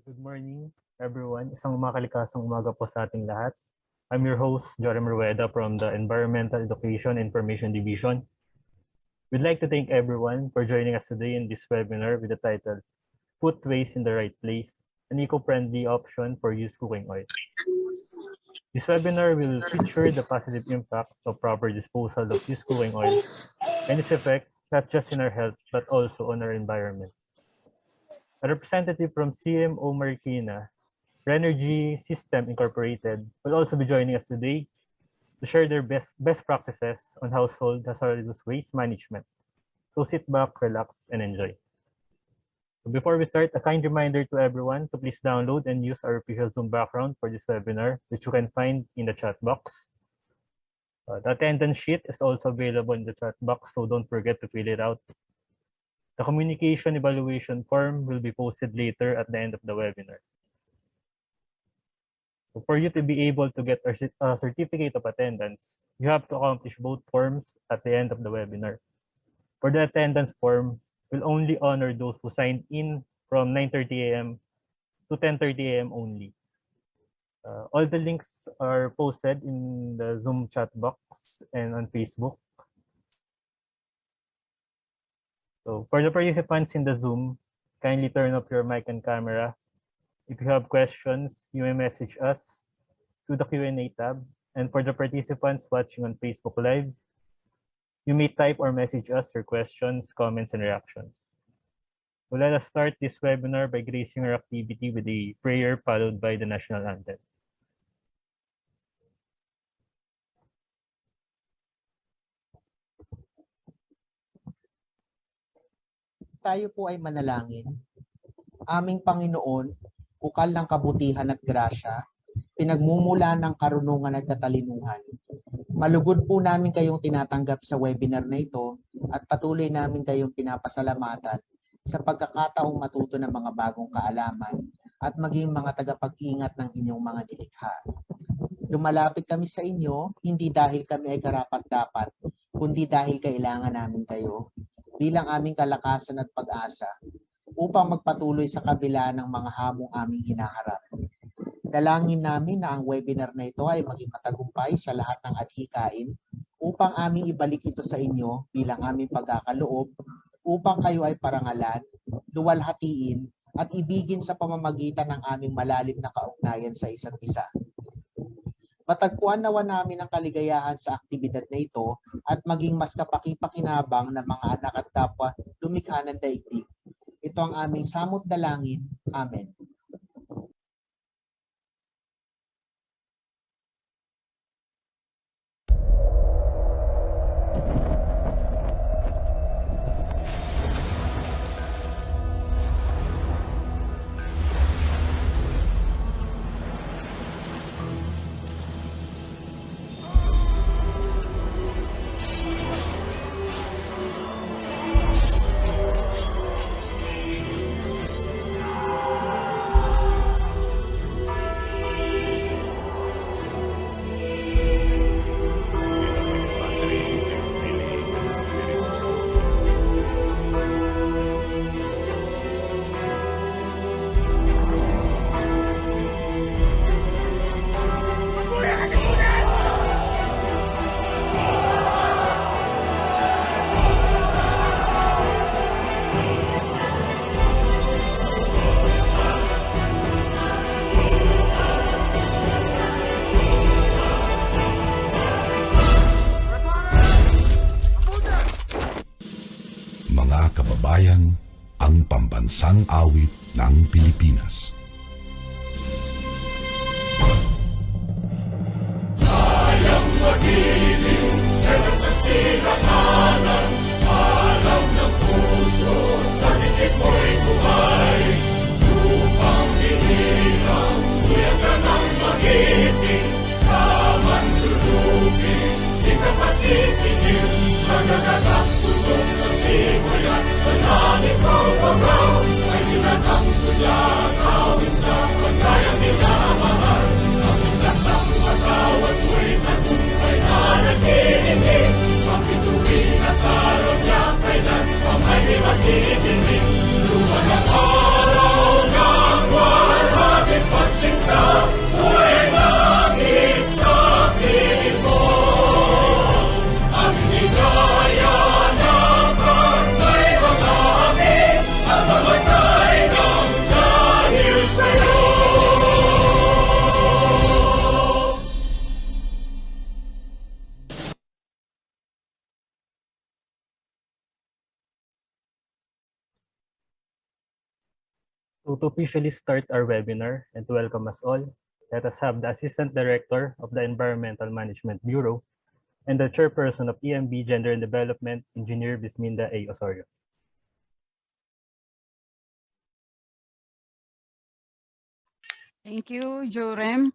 Good morning, everyone. Isang makalikasang umaga po sa ating lahat. I'm your host, Jerome from the Environmental Education Information Division. We'd like to thank everyone for joining us today in this webinar with the title, Put Waste in the Right Place, an eco-friendly option for used cooking oil. This webinar will feature the positive impacts of proper disposal of used cooking oil and its effect not just in our health, but also on our environment. A representative from CEMO-Marikina, Renergy System Incorporated, will also be joining us today to share their best practices on household hazardous waste management. So sit back, relax, and enjoy. So before we start, a kind reminder to everyone to please download and use our official Zoom background for this webinar, which you can find in the chat box. The attendance sheet is also available in the chat box, so don't forget to fill it out. The communication evaluation form will be posted later at the end of the webinar. So for you to be able to get a certificate of attendance, you have to accomplish both forms at the end of the webinar. For the attendance form, we'll only honor those who signed in from 9:30 a.m. to 10:30 a.m. only. All the links are posted in the Zoom chat box and on Facebook. So for the participants in the Zoom, kindly turn off your mic and camera. If you have questions, you may message us through the Q&A tab. And for the participants watching on Facebook Live, you may type or message us your questions, comments, and reactions. So let us start this webinar by gracing our activity with a prayer followed by the national anthem. Tayo po ay manalangin. Aming Panginoon, ukal ng kabutihan at grasya, pinagmumula ng karunungan at katalinuhan. Malugod po namin kayong tinatanggap sa webinar na ito at patuloy namin kayong pinapasalamatan sa pagkakataong matuto ng mga bagong kaalaman at maging mga tagapag-ingat ng inyong mga nilikha. Lumalapit kami sa inyo, hindi dahil kami ay karapat-dapat, kundi dahil kailangan namin kayo bilang aming kalakasan at pag-asa upang magpatuloy sa kabila ng mga hamong aming hinaharap. Dalangin namin na ang webinar na ito ay maging matagumpay sa lahat ng adhikain upang aming ibalik ito sa inyo bilang aming pagkakaloob upang kayo ay parangalan, luwalhatiin at ibigin sa pamamagitan ng aming malalim na kaugnayan sa isa't isa. Matagpuan nawa namin ang kaligayahan sa aktibidad na ito at maging mas kapaki-pakinabang ng mga anak at kapwa lumikha ng daigdig. Ito ang aming samot dalangin. Amen. Ang pambansang awit ng Pilipinas. Kayang magiliw, tewas na silakanan, alam ng puso, sa titik mo'y buhay. Upang inilang, kuya ka ng magiting, sa manlulupin, di ka pasisigil, sa nagkakatulog sa simoy at sa langit ng pagaw, ay tinatang tulakaw So to officially start our webinar and to welcome us all, let us have the Assistant Director of the Environmental Management Bureau and the Chairperson of EMB Gender and Development, Engineer Bisminda A. Osorio. Thank you, Jerome.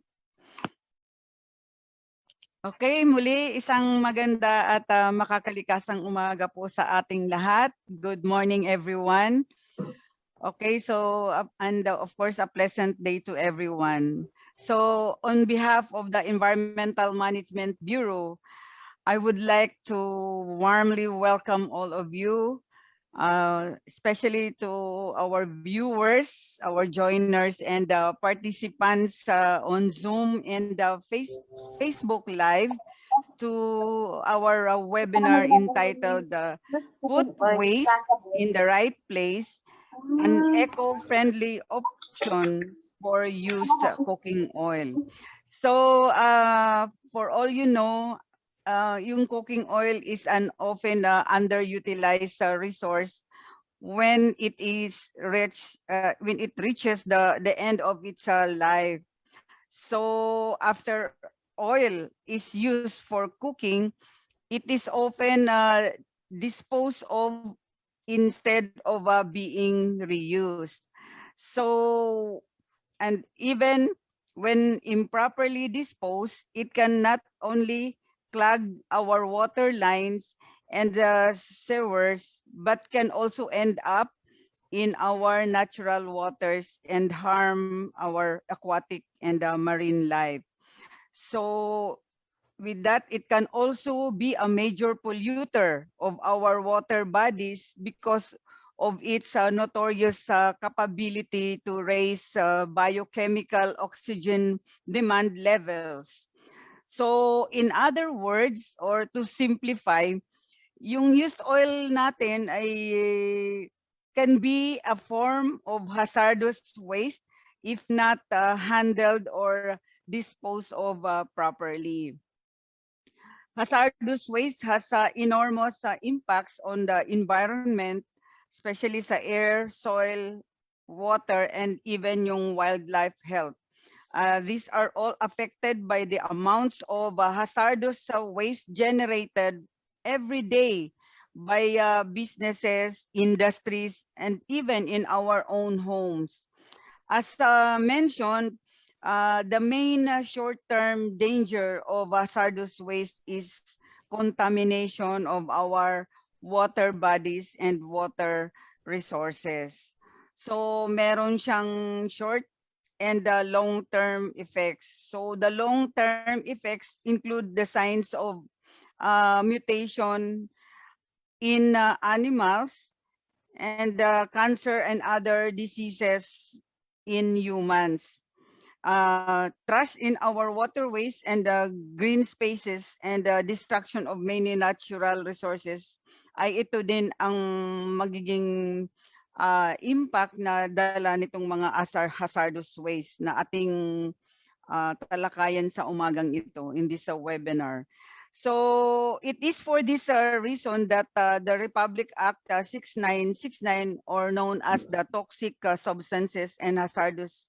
Okay, muli isang maganda at makakalikasang umaga po sa ating lahat. Good morning, everyone. Okay, so and of course a pleasant day to everyone. So on behalf of the Environmental Management Bureau, I would like to warmly welcome all of you, especially to our viewers, our joiners, and participants on Zoom and Facebook Live to our webinar entitled Put Waste in the Right Place, an eco-friendly option for used cooking oil. So for all you know, yung cooking oil is an often underutilized resource when it reaches the end of its life. So after oil is used for cooking, it is often disposed of instead of being reused. So, and even when improperly disposed, it can not only clog our water lines and the sewers, but can also end up in our natural waters and harm our aquatic and marine life. So with that, it can also be a major polluter of our water bodies because of its notorious capability to raise biochemical oxygen demand levels. So in other words, or to simplify, yung used oil natin ay can be a form of hazardous waste if not handled or disposed of properly. Hazardous waste has enormous impacts on the environment, especially sa air, soil, water, and even yung wildlife health. These are all affected by the amounts of hazardous waste generated every day by businesses, industries, and even in our own homes. As mentioned, the main short-term danger of hazardous waste is contamination of our water bodies and water resources. So meron siyang short and long-term effects. So the long-term effects include the signs of mutation in animals and cancer and other diseases in humans. Trash in our waterways and green spaces and destruction of many natural resources ay ito din ang magiging impact na dala nitong mga hazardous waste na ating talakayan sa umagang ito in this webinar. So it is for this reason that the Republic Act 6969, or known as the Toxic Substances and Hazardous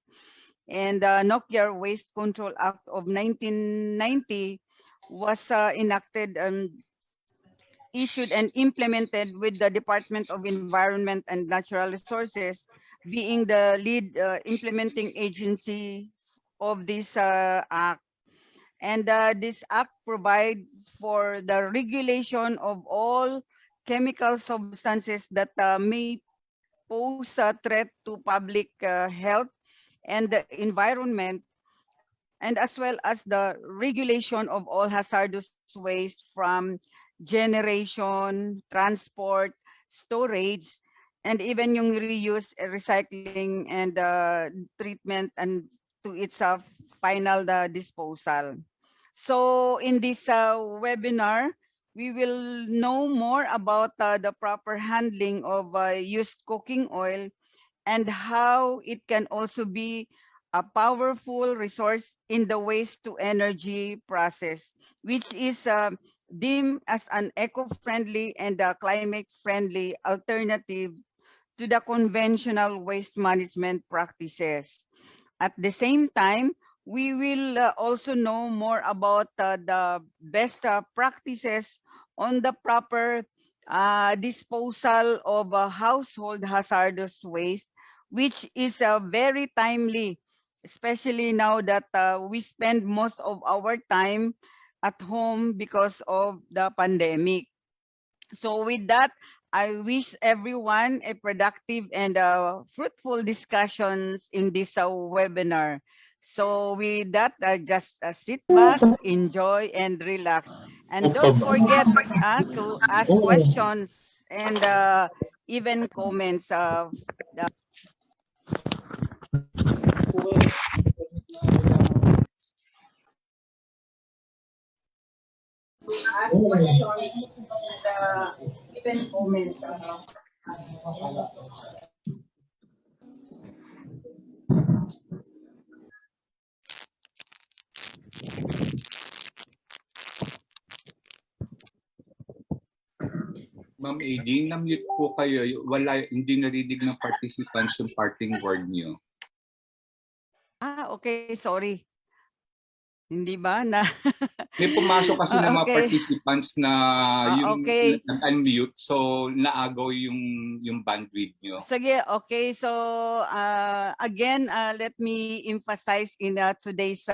and Nuclear Waste Control Act of 1990 was enacted, issued and implemented with the Department of Environment and Natural Resources being the lead implementing agency of this act. And this act provides for the regulation of all chemical substances that may pose a threat to public health and the environment, and as well as the regulation of all hazardous waste from generation, transport, storage, and even yung reuse, recycling, and treatment and to its final disposal. So in this webinar, we will know more about the proper handling of used cooking oil and how it can also be a powerful resource in the waste to energy process, which is deemed as an eco-friendly and climate-friendly alternative to the conventional waste management practices. At the same time, we will also know more about the best practices on the proper disposal of household hazardous waste, which is very timely, especially now that we spend most of our time at home because of the pandemic. So with that, I wish everyone a productive and fruitful discussions in this webinar. So with that, just sit back, enjoy, and relax. And don't forget to ask questions and even comments. Even comments. Ma'am Aiding, na-mute po kayo. Wala, hindi narinig ng participants yung parting word niyo. Okay, sorry. Hindi ba na May pumasok kasi ng mga okay. participants na yung Okay. nag-unmute, so naagaw yung bandwidth niyo. Sige, okay. So again, let me emphasize in today's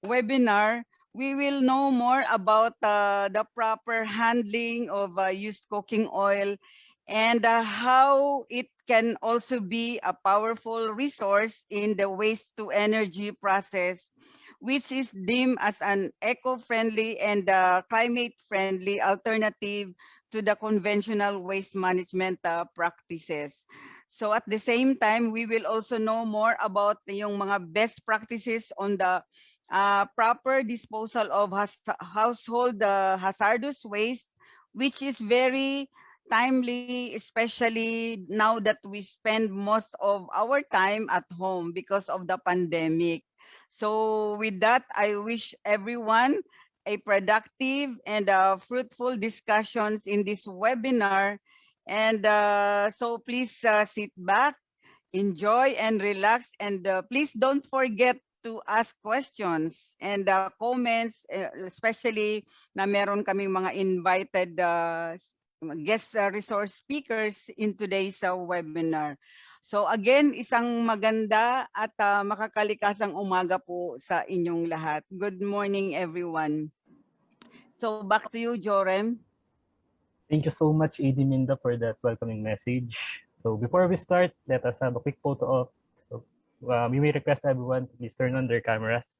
webinar, we will know more about the proper handling of used cooking oil and how it can also be a powerful resource in the waste to energy process, which is deemed as an eco-friendly and climate-friendly alternative to the conventional waste management practices. So at the same time, we will also know more about yung mga best practices on the proper disposal of household hazardous waste, which is very timely, especially now that we spend most of our time at home because of the pandemic. So with that, I wish everyone a productive and fruitful discussions in this webinar. And so please sit back, enjoy and relax. And please don't forget to ask questions and comments, especially na meron kaming mga invited guest resource speakers in today's webinar. So again, isang maganda at makakalikasang umaga po sa inyong lahat. Good morning, everyone. So back to you, Jerome. Thank you so much, AD Minda, for that welcoming message. So before we start, let us have a quick photo op. So we may request everyone to please turn on their cameras.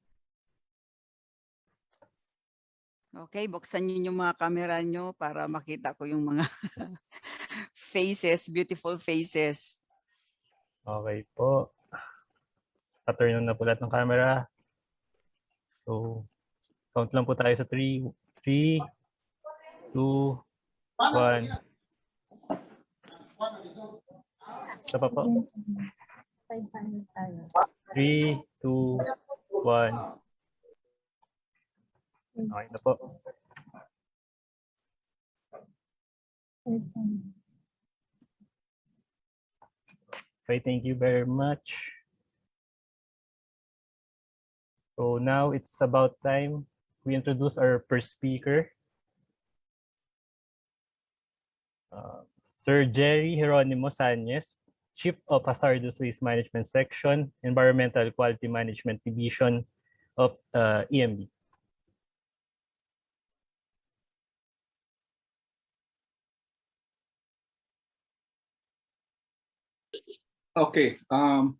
Okay, buksan niyo yung mga camera nyo para makita ko yung mga faces, beautiful faces. Okay po. Pa-turn on na po lahat ng camera. So, count lang po tayo sa 3, 2, 1. Isa pa po. 3, 2, 1. Okay na po. Okay, thank you very much. So now it's about time we introduce our first speaker. Sir Geri-Geronimo Sañez, Chief of Hazardous Waste Management Section, Environmental Quality Management Division of EMB. Okay. Are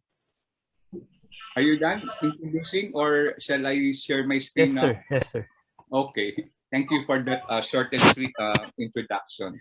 you done introducing or shall I share my screen Yes, now? sir. Yes, sir. Okay. Thank you for that short and sweet introduction.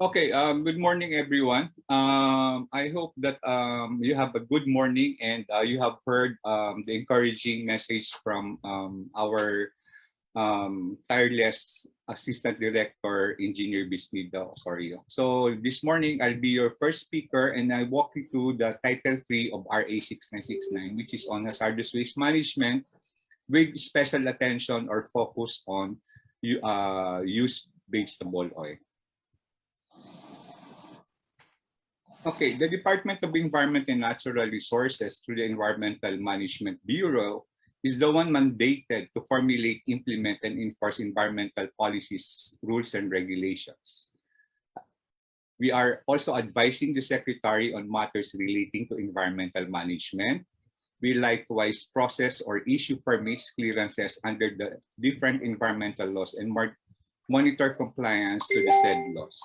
Okay, good morning, everyone. I hope that you have a good morning and you have heard the encouraging message from our tireless Assistant Director, Engineer Bisnido Osorio. So this morning, I'll be your first speaker and I walk you through the Title 3 of RA 6969, which is on hazardous waste management with special attention or focus on used vegetable oil. Okay, the Department of Environment and Natural Resources through the Environmental Management Bureau is the one mandated to formulate, implement, and enforce environmental policies, rules, and regulations. We are also advising the Secretary on matters relating to environmental management. We likewise process or issue permits, clearances under the different environmental laws and monitor compliance to the said laws.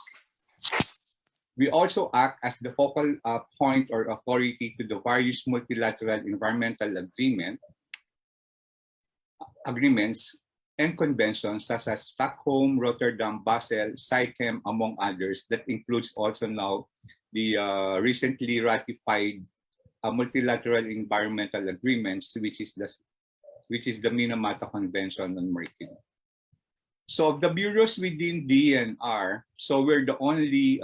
We also act as the focal point or authority to the various multilateral environmental agreements and conventions such as Stockholm, Rotterdam, Basel, CEMO, among others. That includes also now the recently ratified multilateral environmental agreements, which is the Minamata Convention on Marikina. So the bureaus within DNR, so we're the only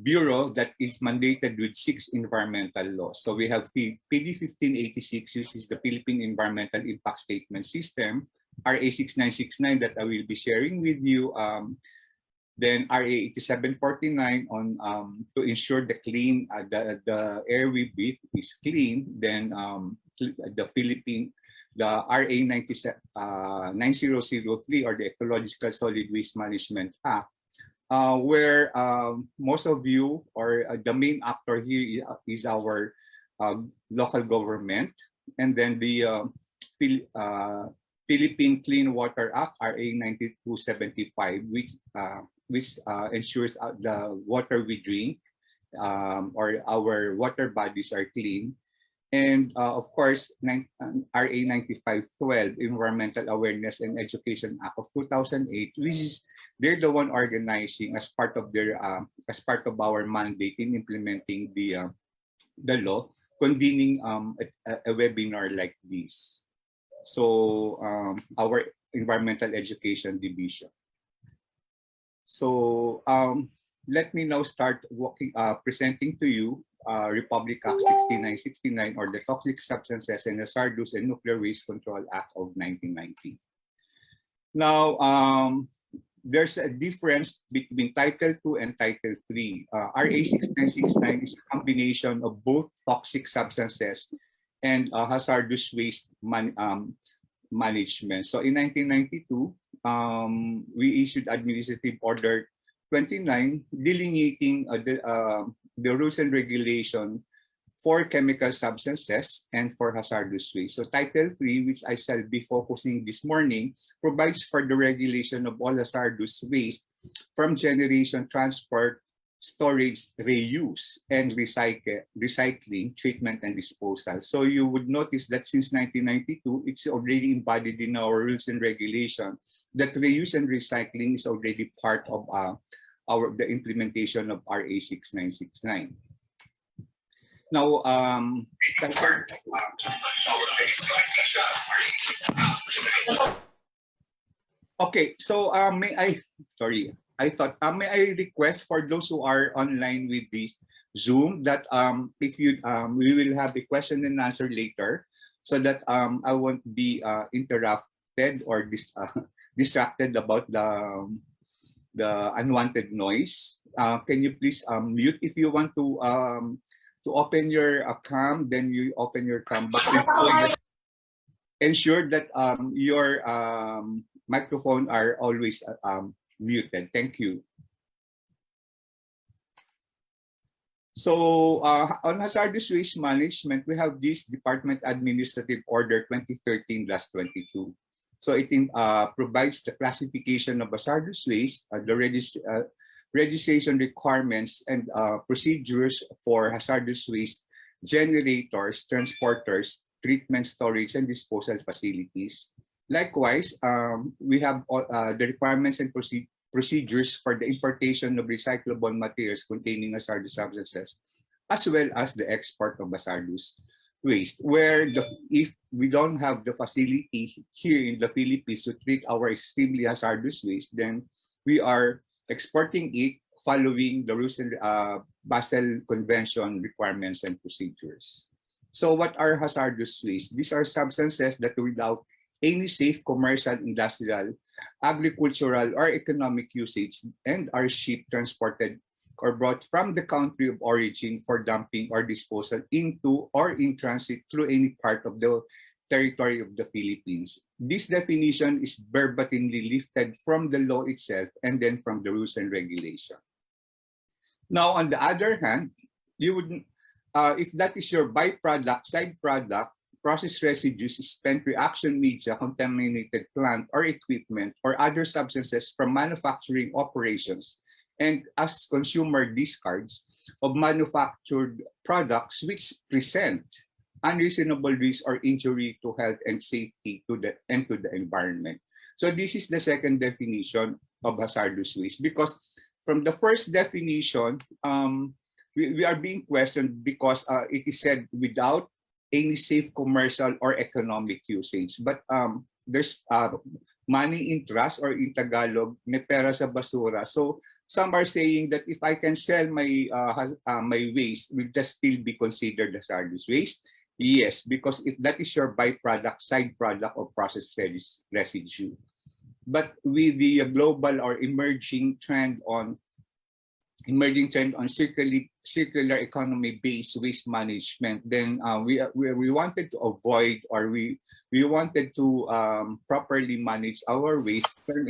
bureau that is mandated with 6 environmental laws. So we have PD 1586, which is the Philippine Environmental Impact Statement System, RA 6969 that I will be sharing with you, then RA 8749 on to ensure the clean the air we breathe is clean, then the RA 9003 or the Ecological Solid Waste Management Act, where most of you or the main actor here is our local government, and then the Philippine Clean Water Act, RA 9275, which ensures the water we drink or our water bodies are clean. And of course, RA 9512, Environmental Awareness and Education Act of 2008, which is they're the one organizing as part of their as part of our mandate in implementing the law, convening a webinar like this. So our Environmental Education Division. So let me now start presenting to you Republic Act 6969 or the Toxic Substances and Hazardous and Nuclear Waste Control Act of 1990. Now, there's a difference between Title 2 and Title 3. RA 6969 is a combination of both toxic substances and hazardous waste management. So in 1992, we issued Administrative Order 29 delineating the rules and regulation for chemical substances and for hazardous waste. So Title 3, which I shall be focusing this morning, provides for the regulation of all hazardous waste from generation, transport, storage, reuse, and recycling, treatment, and disposal. So you would notice that since 1992, it's already embodied in our rules and regulation that reuse and recycling is already part of the implementation of RA 6969. Now, okay, so may I request for those who are online with this Zoom that if you we will have a question and answer later, so that I won't be interrupted or distracted about the unwanted noise. Can you please mute if you want to open your cam, then you open your cam, but ensure that your microphone are always muted. Thank you. So on hazardous waste management, we have this Department Administrative Order 2013-22. So it provides the classification of hazardous waste, the registration requirements and procedures for hazardous waste generators, transporters, treatment, storage, and disposal facilities. Likewise, we have the requirements and procedures for the importation of recyclable materials containing hazardous substances, as well as the export of hazardous waste, where if we don't have the facility here in the Philippines to treat our extremely hazardous waste, then we are exporting it following the rules and Basel Convention requirements and procedures. So what are hazardous waste? These are substances that without any safe commercial, industrial, agricultural, or economic usage and are shipped, transported, or brought from the country of origin for dumping or disposal into or in transit through any part of the territory of the Philippines. This definition is verbatimly lifted from the law itself and then from the rules and regulation. Now, on the other hand, you would, if that is your byproduct, side product, processed residues, spent reaction media, contaminated plant or equipment, or other substances from manufacturing operations, and as consumer discards of manufactured products which present unreasonable risk or injury to health and safety to the environment. So this is the second definition of hazardous waste, because from the first definition, we are being questioned because it is said without any safe commercial or economic usage. But there's money in trust, or in Tagalog, may pera sa basura. So some are saying that if I can sell my my waste, will just still be considered hazardous waste? Yes, because if that is your byproduct, side product of processed residue. But with the global or emerging trend on circular economy-based waste management, then we wanted to avoid, or we wanted to properly manage our waste, turn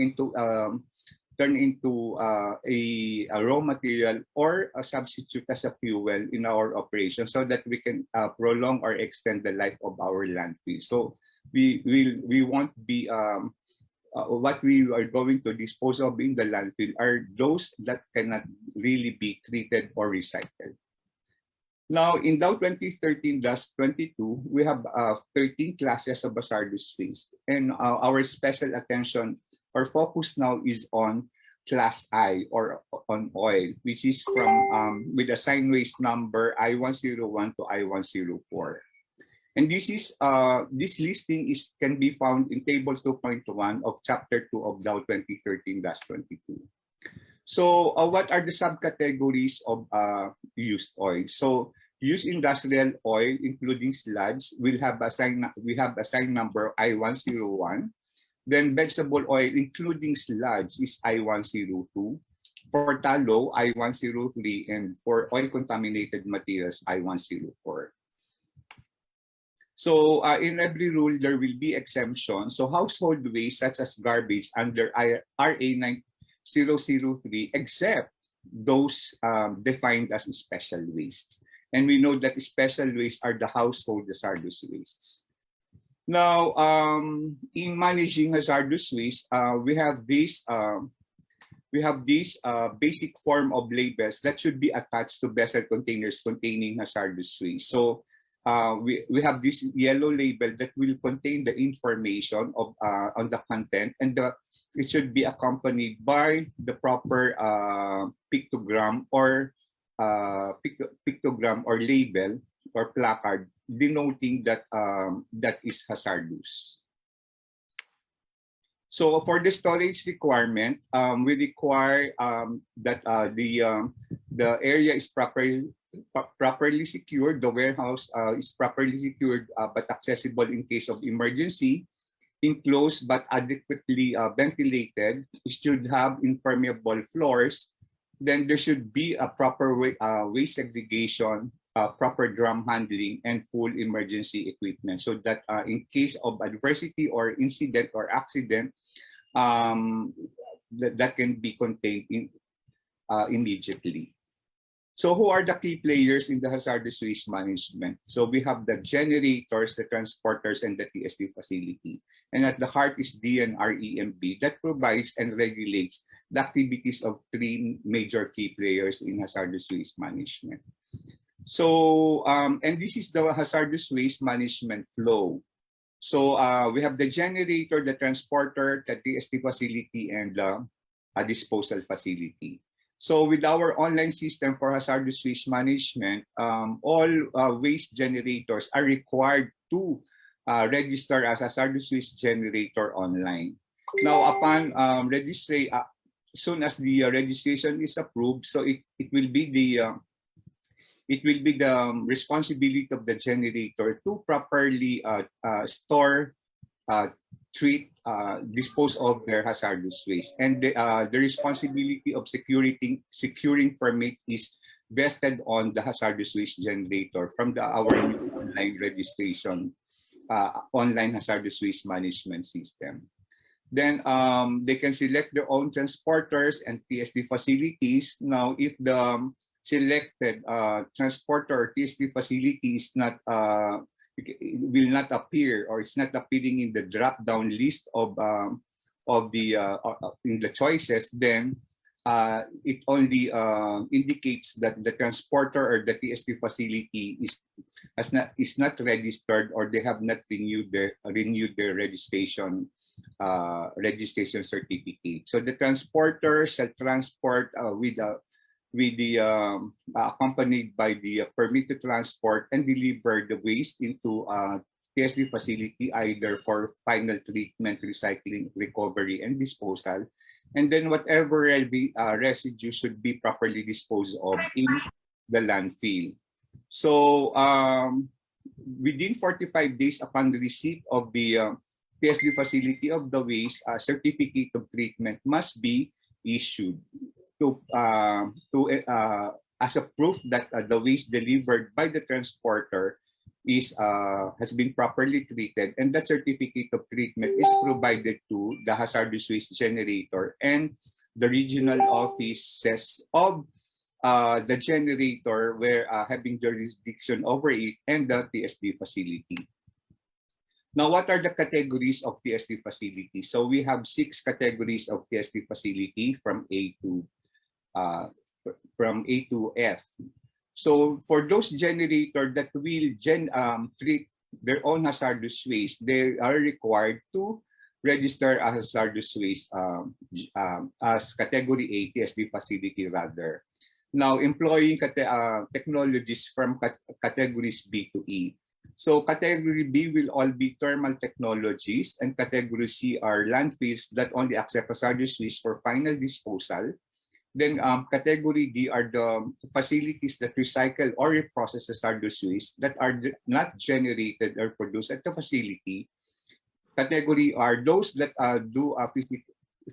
into a raw material or a substitute as a fuel in our operation, so that we can prolong or extend the life of our landfill. So we won't be what we are going to dispose of in the landfill are those that cannot really be treated or recycled. Now, in DAO 2013-22, we have 13 classes of hazardous waste, and our special attention or focus now is on class I, or on oil, which is from with a sign waste number I-101 to I-104. And this listing can be found in table 2.1 of chapter 2 of DAO 2013-22. So what are the subcategories of used oil? So used industrial oil, including sludge, we have a sign number I-101. Then vegetable oil, including sludge, is I-102. For tallow, I-103, and for oil contaminated materials, I-104. So in every rule, there will be exemptions. So household waste, such as garbage, under RA 9003, except those defined as special wastes. And we know that special wastes are the household hazardous wastes. Now, in managing hazardous waste, we have this basic form of labels that should be attached to vessel containers containing hazardous waste. So we have this yellow label that will contain the information of on the content, and it should be accompanied by the proper pictogram or label or placard denoting that that is hazardous. So for the storage requirement, we require that the area is properly secured, the warehouse is properly secured but accessible in case of emergency, enclosed but adequately ventilated. It should have impermeable floors. Then there should be a proper waste segregation, proper drum handling, and full emergency equipment, so that in case of adversity or incident or accident, that can be contained immediately. So who are the key players in the hazardous waste management? So we have the generators, the transporters, and the TSD facility. And at the heart is DNREMB that provides and regulates the activities of three major key players in hazardous waste management. So, and this is the hazardous waste management flow. So we have the generator, the transporter, the TSD facility, and disposal facility. So with our online system for hazardous waste management, all waste generators are required to register as hazardous waste generator online. Now, upon soon as the registration is approved, so it will be the responsibility of the generator to properly store, treat, dispose of their hazardous waste, and the responsibility of securing permit is vested on the hazardous waste generator from our new online registration, online hazardous waste management system. Then they can select their own transporters and TSD facilities. Now, if the selected transporter or TSD facility is not will not appear, or it's not appearing in the drop-down list of the in the choices, then it only indicates that the transporter or the TSD facility is not registered, or they have not renewed their registration certificate. So the transporter shall transport accompanied by the permit to transport and deliver the waste into TSD facility, either for final treatment, recycling, recovery, and disposal. And then whatever residue should be properly disposed of in the landfill. So within 45 days upon the receipt of the TSD facility of the waste, a certificate of treatment must be issued as a proof that the waste delivered by the transporter has been properly treated, and that certificate of treatment is provided to the hazardous waste generator and the regional offices of the generator where having jurisdiction over it, and the TSD facility. Now, what are the categories of TSD facility? So we have 6 categories of TSD facility from A to F. So for those generators that will treat their own hazardous waste, they are required to register as hazardous waste as category A TSD facility rather. Now, employing technologies from categories B to E. So category B will all be thermal technologies, and category C are landfills that only accept hazardous waste for final disposal. Then category D are the facilities that recycle or reprocess hazardous waste that are not generated or produced at the facility. Category are those that do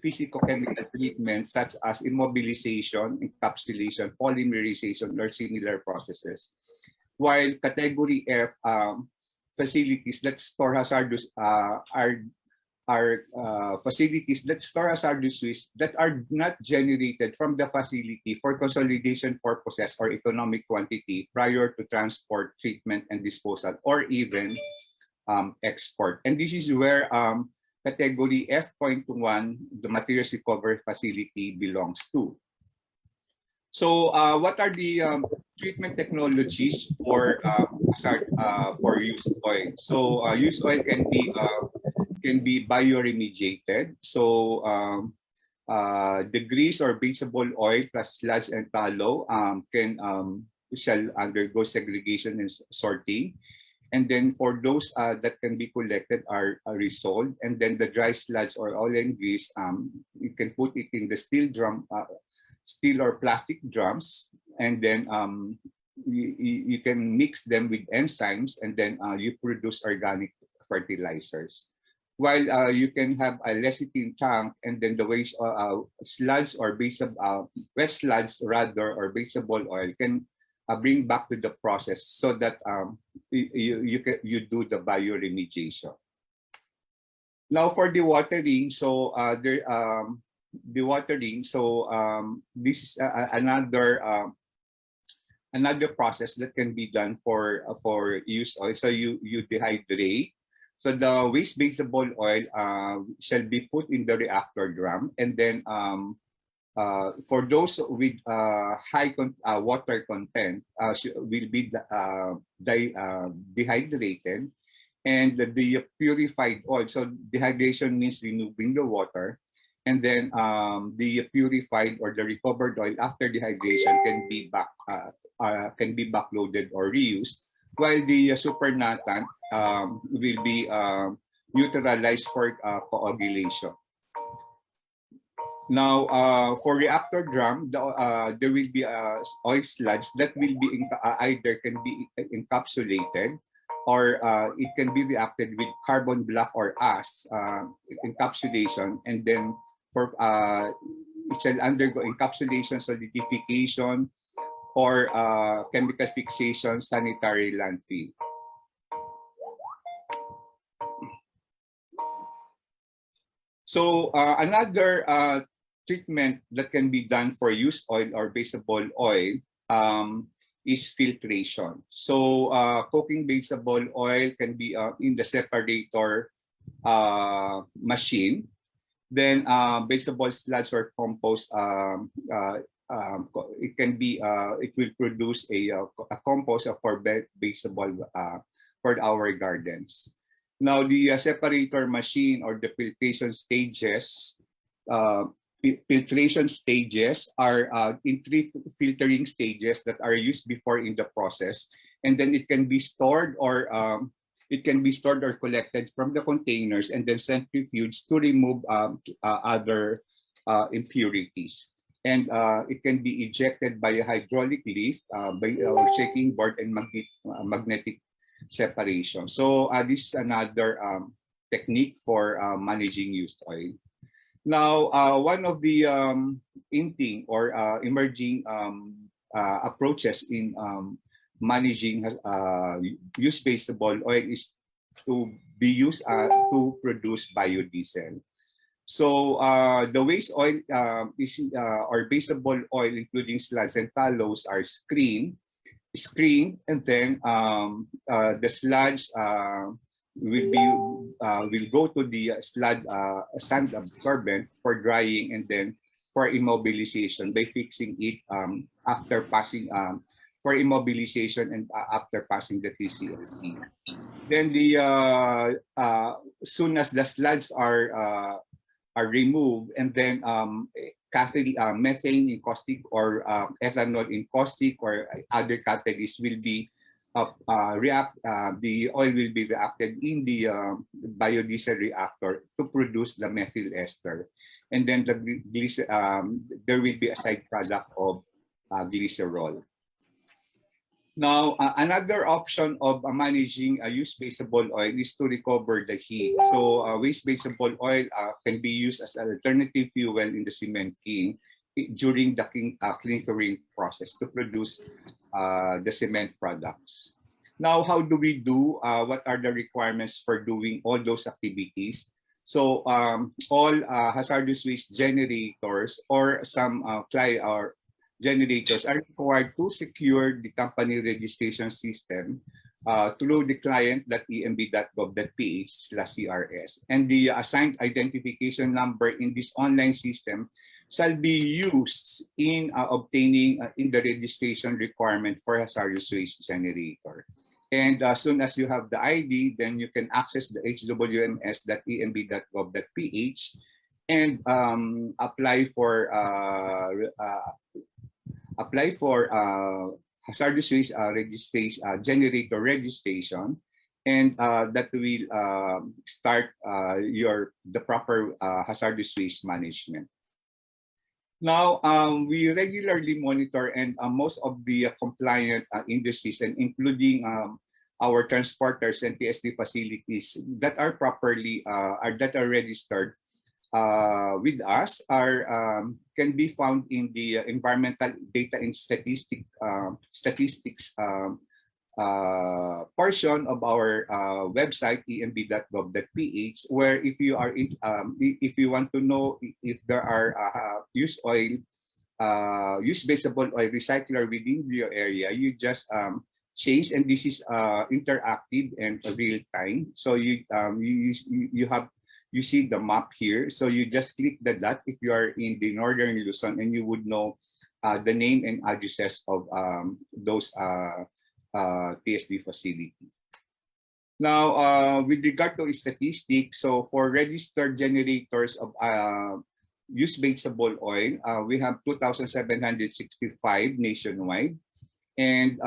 physicochemical treatment, such as immobilization, encapsulation, polymerization, or similar processes. While category F, facilities that store hazardous facilities that store hazardous waste that are not generated from the facility for consolidation purposes or economic quantity prior to transport, treatment, and disposal, or even export. And this is where category F.1, the materials recovery facility, belongs to. So what are the treatment technologies for used oil? So used oil can be bioremediated. So the grease or vegetable oil plus sludge and tallow shall undergo segregation and sorting. And then for those that can be collected are resolved. And then the dry sludge or oil and grease, you can put it in the steel or plastic drums, and then you can mix them with enzymes, and then you produce organic fertilizers. While you can have a lecithin tank, and then the waste sludge or wet sludge rather, or vegetable oil can bring back to the process, so that you do the bioremediation. Now for the watering, so this is another process that can be done for used oil. So you dehydrate. So the waste vegetable oil shall be put in the reactor drum, and then for those with high water content will be dehydrated, and the purified oil. So dehydration means removing the water, and then the purified or the recovered oil after dehydration can be backloaded or reused, while the supernatant will be neutralized for coagulation. Now, for reactor drum, there will be oil sludge that will be either can be encapsulated, or it can be reacted with carbon black or ash encapsulation, and then for it shall undergo encapsulation, solidification, or chemical fixation, sanitary landfill. So another treatment that can be done for used oil or baseable oil is filtration. So cooking baseable oil can be in the separator machine. Then baseable sludge or compost, it can be it will produce a compost for baseable for our gardens. Now the separator machine or the filtration stages. Filtration stages are in 3 filtering stages that are used before in the process, and then it can be stored or collected from the containers and then centrifuged to remove other impurities. And it can be ejected by a hydraulic lift, by a shaking board and magnetic separation. So this is another technique for managing used oil. Now, one of the emerging approaches in managing used baseable oil is to be used to produce biodiesel. So the waste oil or baseable oil, including sludge and tallows, are screened, and then the sludge will go to the sand absorbent for drying, and then for immobilization by fixing it after passing for immobilization and after passing the TCLC. Then the soon as the sludge are removed, and then methane in caustic or ethanol in caustic or other catalysts will be the oil will be reacted in the biodiesel reactor to produce the methyl ester, and then there will be a side product of glycerol. Now, another option of managing used baseable oil is to recover the heat. So waste baseable oil can be used as an alternative fuel in the cement kiln during the clinkering process to produce the cement products. Now, how do we do? What are the requirements for doing all those activities? So all hazardous waste generators or some generators are required to secure the company registration system through the client.emb.gov.ph/CRS. And the assigned identification number in this online system shall be used in obtaining in the registration requirement for hazardous waste generator. And as soon as you have the ID, then you can access the hwms.emb.gov.ph and apply for hazardous waste generator registration, and that will start the proper hazardous waste management. Now, we regularly monitor and most of the compliant industries, and including our transporters and TSD facilities that are properly that are registered with us can be found in the environmental data and statistics portion of our website emb.gov.ph, where if you want to know if there are used baseable oil recycler within your area, you just change, and this is interactive and real time. So you see the map here. So you just click the dot if you are in the northern Luzon, and you would know the name and addresses of those TSD facility. Now, with regard to statistics, so for registered generators of used vegetable oil, we have 2,765 nationwide, and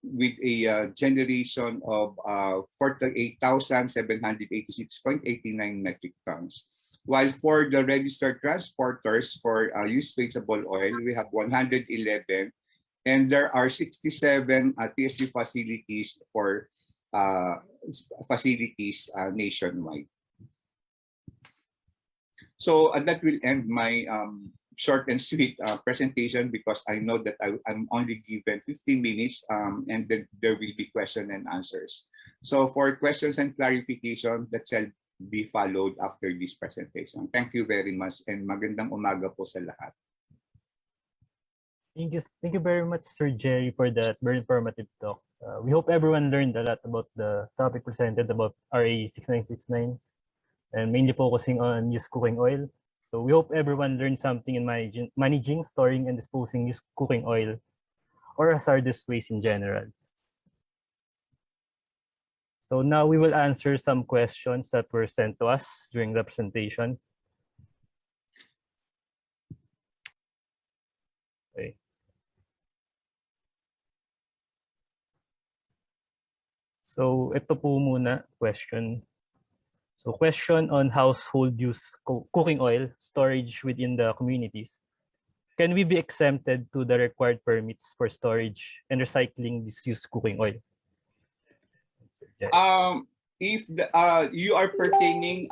with a generation of 48,786.89 metric tons. While for the registered transporters for used vegetable oil, we have 111, and there are 67 TSD facilities for nationwide. So that will end my short and sweet presentation, because I know that I'm only given 15 minutes, and then there will be question and answers. So for questions and clarification, that shall be followed after this presentation. Thank you very much, and magandang umaga po sa lahat. Thank you very much, Sir Jerry, for that very informative talk. We hope everyone learned a lot about the topic presented about RA 6969, and mainly focusing on used cooking oil. So we hope everyone learned something in managing, storing, and disposing used cooking oil or hazardous waste in general. So now we will answer some questions that were sent to us during the presentation. Okay. So ito po muna question. So question on household use cooking oil storage within the communities. Can we be exempted to the required permits for storage and recycling this used cooking oil? If you are pertaining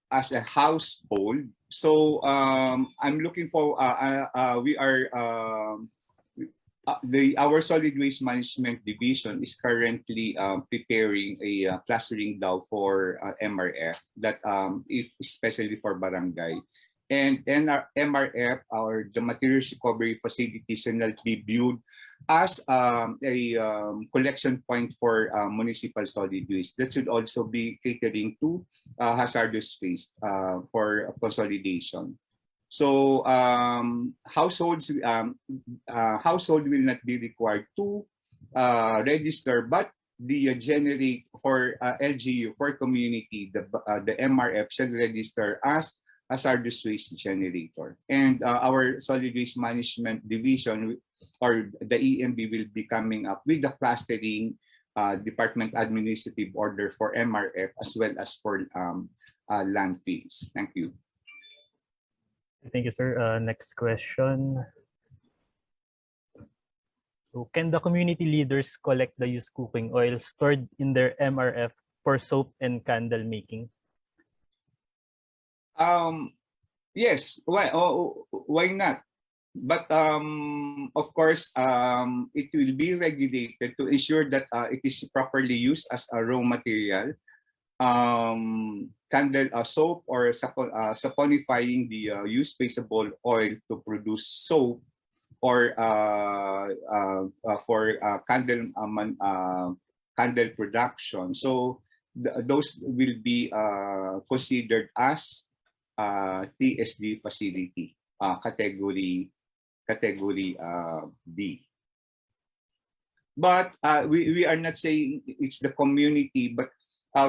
as a household, so I'm looking for our solid waste management division is currently preparing a clustering DAO for MRF, that especially for barangay. And our MRF, or the materials recovery facilities, will be viewed as a collection point for municipal solid waste. That should also be catering to hazardous waste for consolidation. So household will not be required to register, but the generate for LGU, for community, the MRF should register as hazardous waste generator. And our solid waste management division, or the EMB, will be coming up with the clustering department administrative order for MRF as well as for landfills. Thank you. Thank you, sir. Next question. So can the community leaders collect the used cooking oil stored in their MRF for soap and candle making? Yes. Why not? But of course, it will be regulated to ensure that it is properly used as a raw material. Candle soap, or saponifying the used vegetable oil to produce soap, or for candle production. So those will be considered as TSD facility, category D. But we are not saying it's the community, but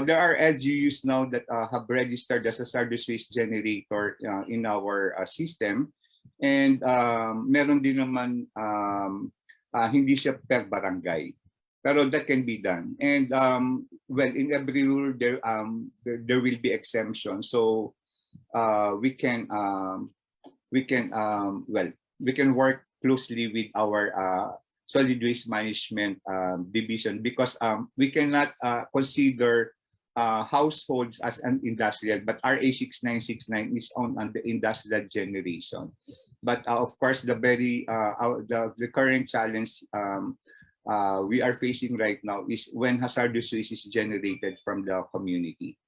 there are LGUs now that have registered as a hazardous waste generator in our system, and meron din naman hindi siya per barangay, pero that can be done. And well, in every rule there will be exemption, so we can work closely with our solid waste management division, because we cannot consider households as an industrial, but RA 6969 is on the industrial generation. But of course, the current challenge we are facing right now is when hazardous waste is generated from the community.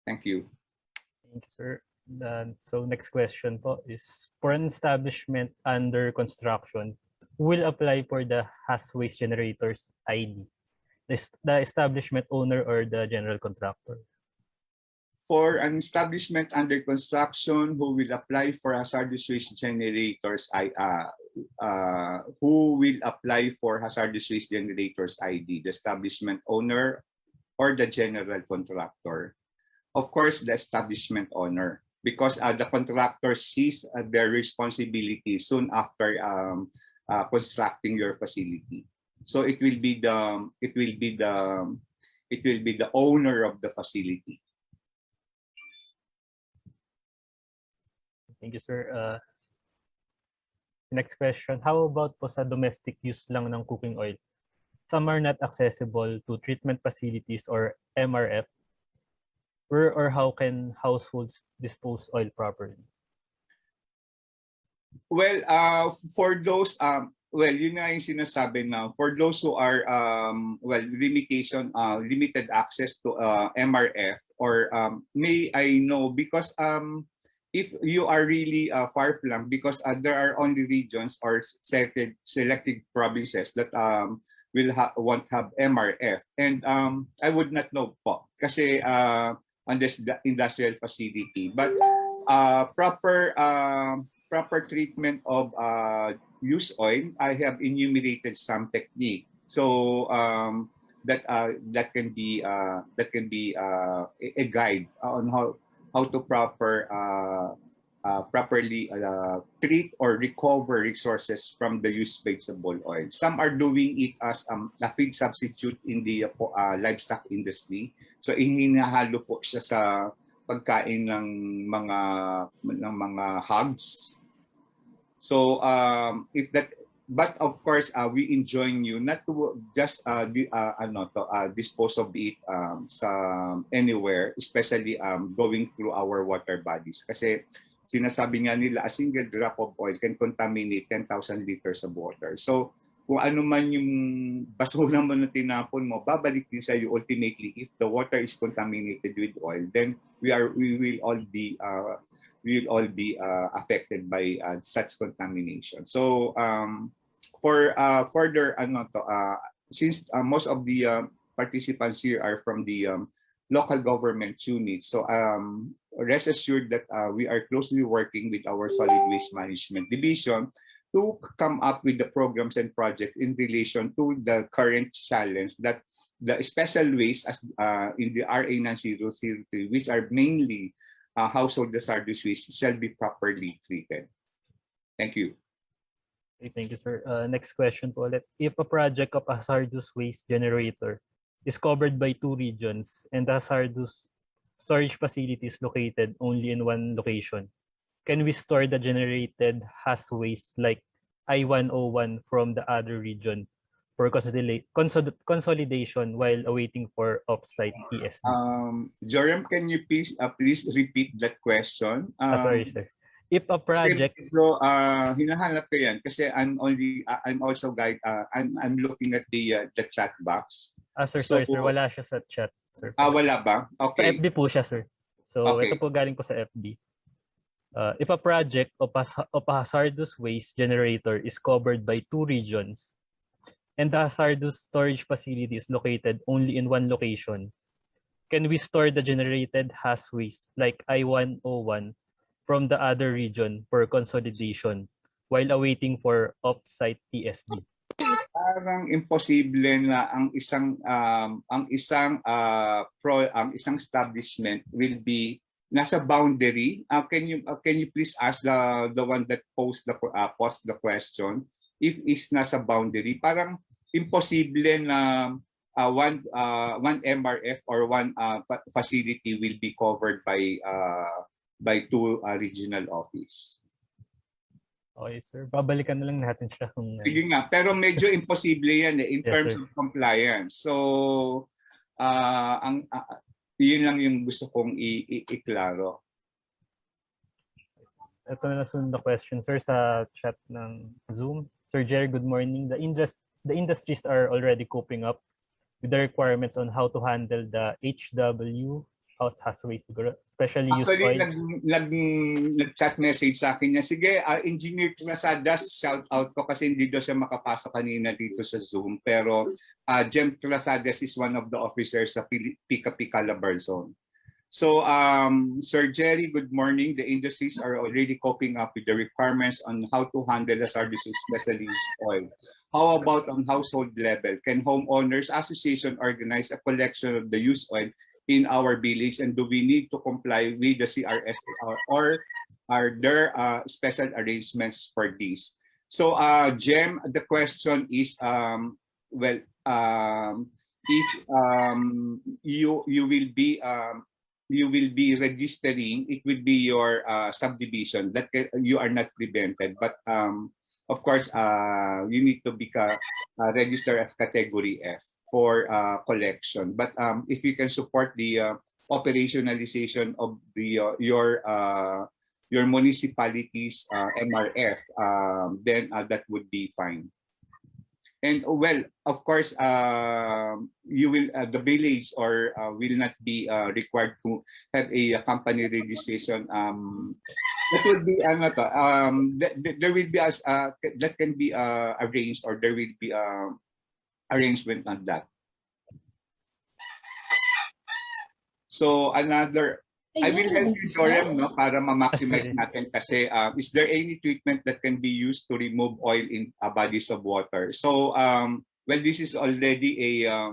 Thank you. Thank you, sir. So next question po is, for an establishment under construction, who will apply for the Haz Waste Generators ID? The establishment owner or the general contractor? For an establishment under construction who will apply for hazardous waste generators, who will apply for hazardous waste generators ID? The establishment owner or the general contractor? Of course, the establishment owner, because the contractor sees their responsibility soon after constructing your facility. So it will be the owner of the facility. Thank you, sir. Next question. How about po sa domestic use lang ng cooking oil? Some are not accessible to treatment facilities or MRF. Where or how can households dispose oil properly? Well, for those, yun nga yung sinasabi na for those who are, limited access to MRF or may I know because if you are really far flung, because there are only regions or selected provinces that won't have MRF, and I would not know po kasi on this industrial facility, but proper treatment of used oil, I have enumerated some technique. So that can be a guide on how to properly treat or recover resources from the used vegetable oil. Some are doing it as a feed substitute in the livestock industry. So ihinahalo po siya sa pagkain ng mga hogs. So but of course we enjoin you not to just dispose of it sa anywhere, especially going through our water bodies, kasi sinasabi nga nila a single drop of oil can contaminate 10,000 liters of water. So kung ano man yung basura mo na tinapon mo, babalik din sa iyo ultimately. If the water is contaminated with oil, then we will all be affected by such contamination. So for further since most of the participants here are from the local government units, so rest assured that we are closely working with our solid waste management division to come up with the programs and projects in relation to the current challenge that the special waste as in the RA 9003, which are mainly household hazardous waste, shall be properly treated. Thank you. Okay, thank you, sir. Next question po ulit. If a project of hazardous waste generator is covered by 2 regions and the hazardous storage facility is located only in one location, can we store the generated haz waste like I-101 from the other region for consolidation while awaiting for offsite TSD? Jerome, can you please repeat that question? Sorry, sir. If a project, hinahanap ko yan kasi I'm also looking at the chat box. sorry, sir, wala siya sa chat, sir. Wala ba? Okay. Sa FB po siya, sir. So okay. Ito po galing po sa FB. If a project of a hazardous waste generator is covered by 2 regions and the hazardous storage facility is located only in one location, can we store the generated haz waste like I-101 from the other region for consolidation while awaiting for off-site TSD? Parang imposible na ang isang establishment will be nasa boundary. Can you please ask the one that posed the question if is nasa boundary? Parang imposible na one MRF or one facility will be covered by 2 regional office. Okay, sir. Babalikan na lang natin siya kung... Sige nga, pero medyo imposible yan in terms of compliance. So, yun lang yung gusto kong iklaro. Ito na nasunod na question, sir, sa chat ng Zoom. Sir Jerry, good morning. The industries are already coping up with the requirements on how to handle the HW, house haz waste, especially used oil. Actually, nag-chat message sa akin niya. Sige, Engineer Trasadas, shout out ko kasi hindi daw siya makapasok kanina dito sa Zoom. Pero Jem Trasadas is one of the officers sa Pika-Pika Labar Zone. So, Sir Jerry, good morning. The industries are already coping up with the requirements on how to handle hazardous, especially used oil. How about on household level? Can homeowners association organize a collection of the used oil in our village, and do we need to comply with the CRS, or are there special arrangements for this? So Jem, the question is, well, if you will be registering, it will be your subdivision that you are not prevented, but of course you need to be registered as category F for collection. But if you can support the operationalization of the your municipality's MRF, then that would be fine. And well, of course, you will the village or will not be required to have a company registration. That would be there will be that can be arranged, or there will be arrangement on that. So another, I will help you, Jerome, no, para ma-maximize natin kasi is there any treatment that can be used to remove oil in bodies of water? So well, this is already a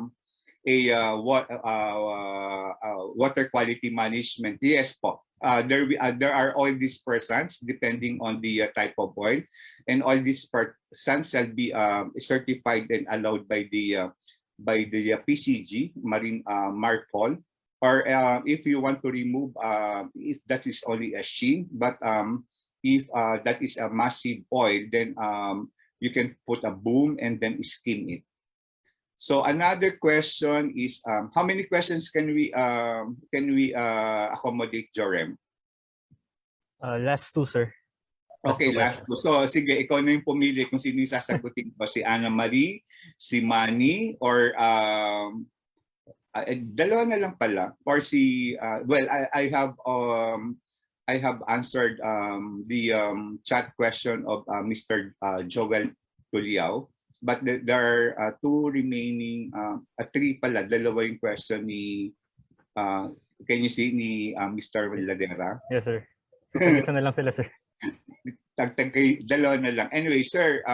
water quality management. Yes po. There are oil dispersants depending on the type of oil, and oil dispersants shall be certified and allowed by the PCG, Marine Marpol. Or if you want to remove, if that is only a sheen, but if that is a massive oil, then you can put a boom and then skim it. So another question is, how many questions can we accommodate, Jerome? Last two, sir. Okay, last two. So sige, ikaw na yung pumili kung sino yung sasagutin ko, si Anna Marie, si Manny, or dalawa na lang pala, or si well, I have answered the chat question of Mr. Joel Tuliao, but there are two remaining, three pala, dalawa yung question ni can you see ni Mr. Ladera? Yes, sir. So, isa na lang sila, sir. Dalawa na lang. Anyway, sir,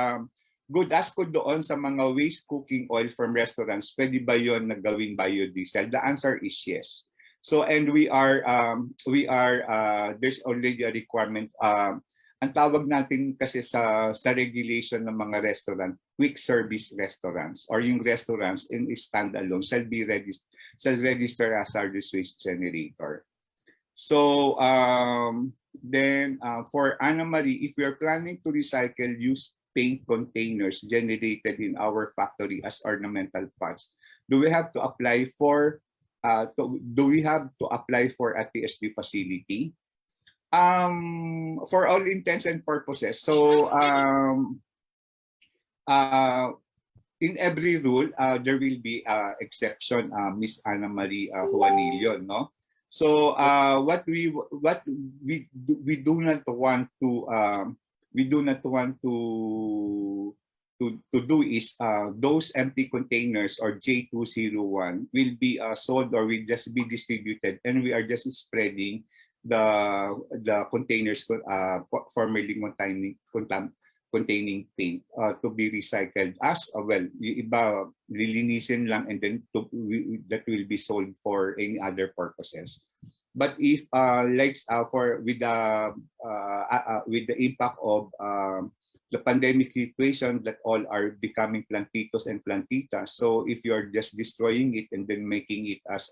good ask ko doon sa mga waste cooking oil from restaurants, pwede ba yun na gawing biodiesel? The answer is yes. So, and we are there's already a requirement. Ang tawag natin kasi sa regulation ng mga restaurant, quick service restaurants, or yung restaurants in standalone shall register as hazardous waste generator. So, then for Anna Marie, if we are planning to recycle used paint containers generated in our factory as ornamental pots, do we have to apply for a TSD facility? For all intents and purposes. So in every rule, there will be exception, Miss Anna Marie Juanillo, no? So what we do not want to do is those empty containers or J201 will be sold or will just be distributed, and we are just spreading the containers formerly containing paint to be recycled as well. Yung iba lilinisin lang, and then that will be sold for any other purposes. But if with the impact of the pandemic situation that all are becoming plantitos and plantitas, so if you're just destroying it and then making it as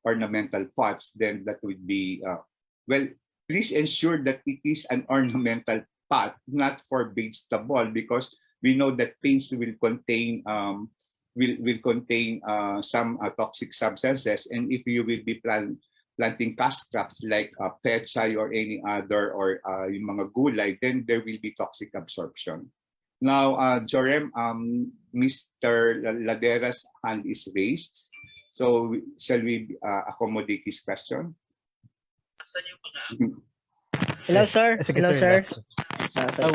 ornamental pots, then that would be well, please ensure that it is an ornamental pot, not for vegetable, because we know that paints will contain some toxic substances, and if you will be planting cash crops like pechay or any other, or yung mga gulay, then there will be toxic absorption. Now, Jerome, Mr. Ladera's hand is raised. So, shall we accommodate his question? Hello, sir. Sige, Hello, sir.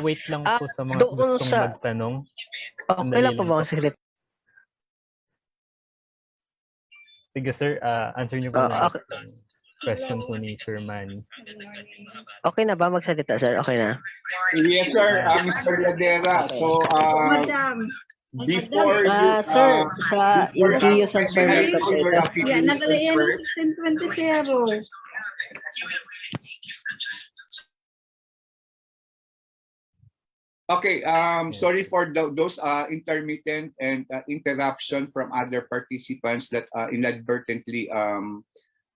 Wait lang po sa mga gustong magtanong. Okay lang po ba ang secret? Sige, sir. Answer niyo po na Okay. question po ni Sir Manny. Okay na ba magsalita, sir? Okay na. Yes, sir. Mr. Ladera. So, before you, Sir, sa before, LGU San can I Fernando know your po. affiliation first? Okay, sorry for those intermittent and interruption from other participants that inadvertently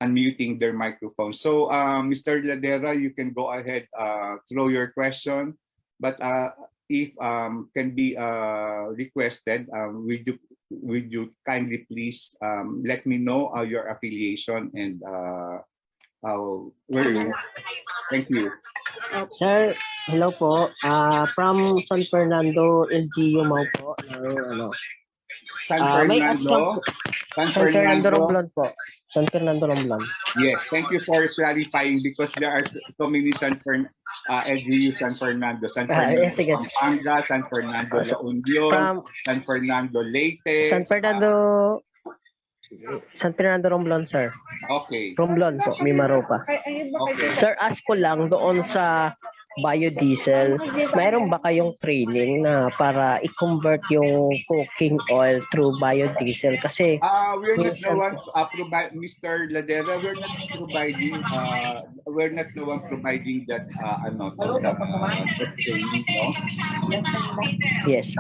unmuting their microphone. So, Mr. Ladera, you can go ahead, throw your question, but if can be requested, would you kindly please let me know your affiliation and where you. Thank you. Sir, hello po. From San Fernando, LGU Mau po. San May ask lang Fernando. po. San Fernando Romblon po. San Fernando Romblon. Yes, thank you for clarifying because there are so many LGU San Fernando, San Fernando Sige. Pampanga, San Fernando La Union, San Fernando Leyte. San Fernando Romblon, sir. Okay. Romblon po, Mimaropa. Okay. Sir, ask ko lang doon sa biodiesel, mayroon ba kayong training na para i-convert yung cooking oil through biodiesel? Kasi we're not the one provide, Mr. Ladera, we're not the one providing that that training, no? Yes.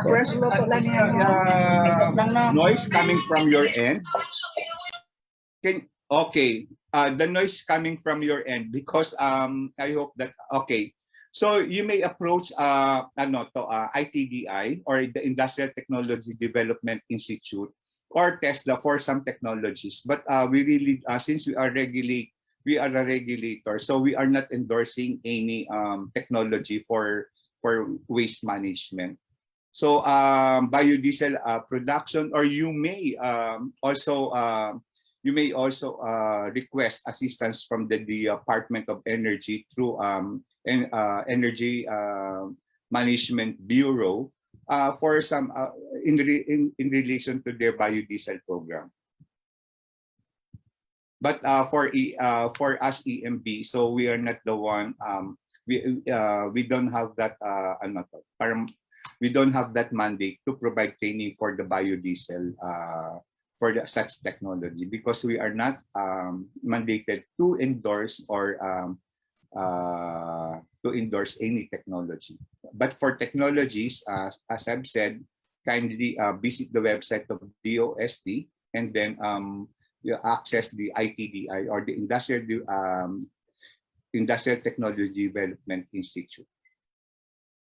Noise coming from your end. Okay. The noise coming from your end because I hope that okay. So you may approach ITDI or the Industrial Technology Development Institute or TESDA for some technologies. But we really, since we are a regulator, so we are not endorsing any technology for waste management. So biodiesel production, or you may also request assistance from the Department of Energy through Energy Management Bureau for some in relation to their biodiesel program. But for us EMB, so we are not the one. We don't have that. We don't have that mandate to provide training for the biodiesel for such technology because we are not mandated to endorse or to endorse any technology. But for technologies, as I've said, kindly visit the website of DOST and then you access the ITDI or the Industrial Technology Development Institute.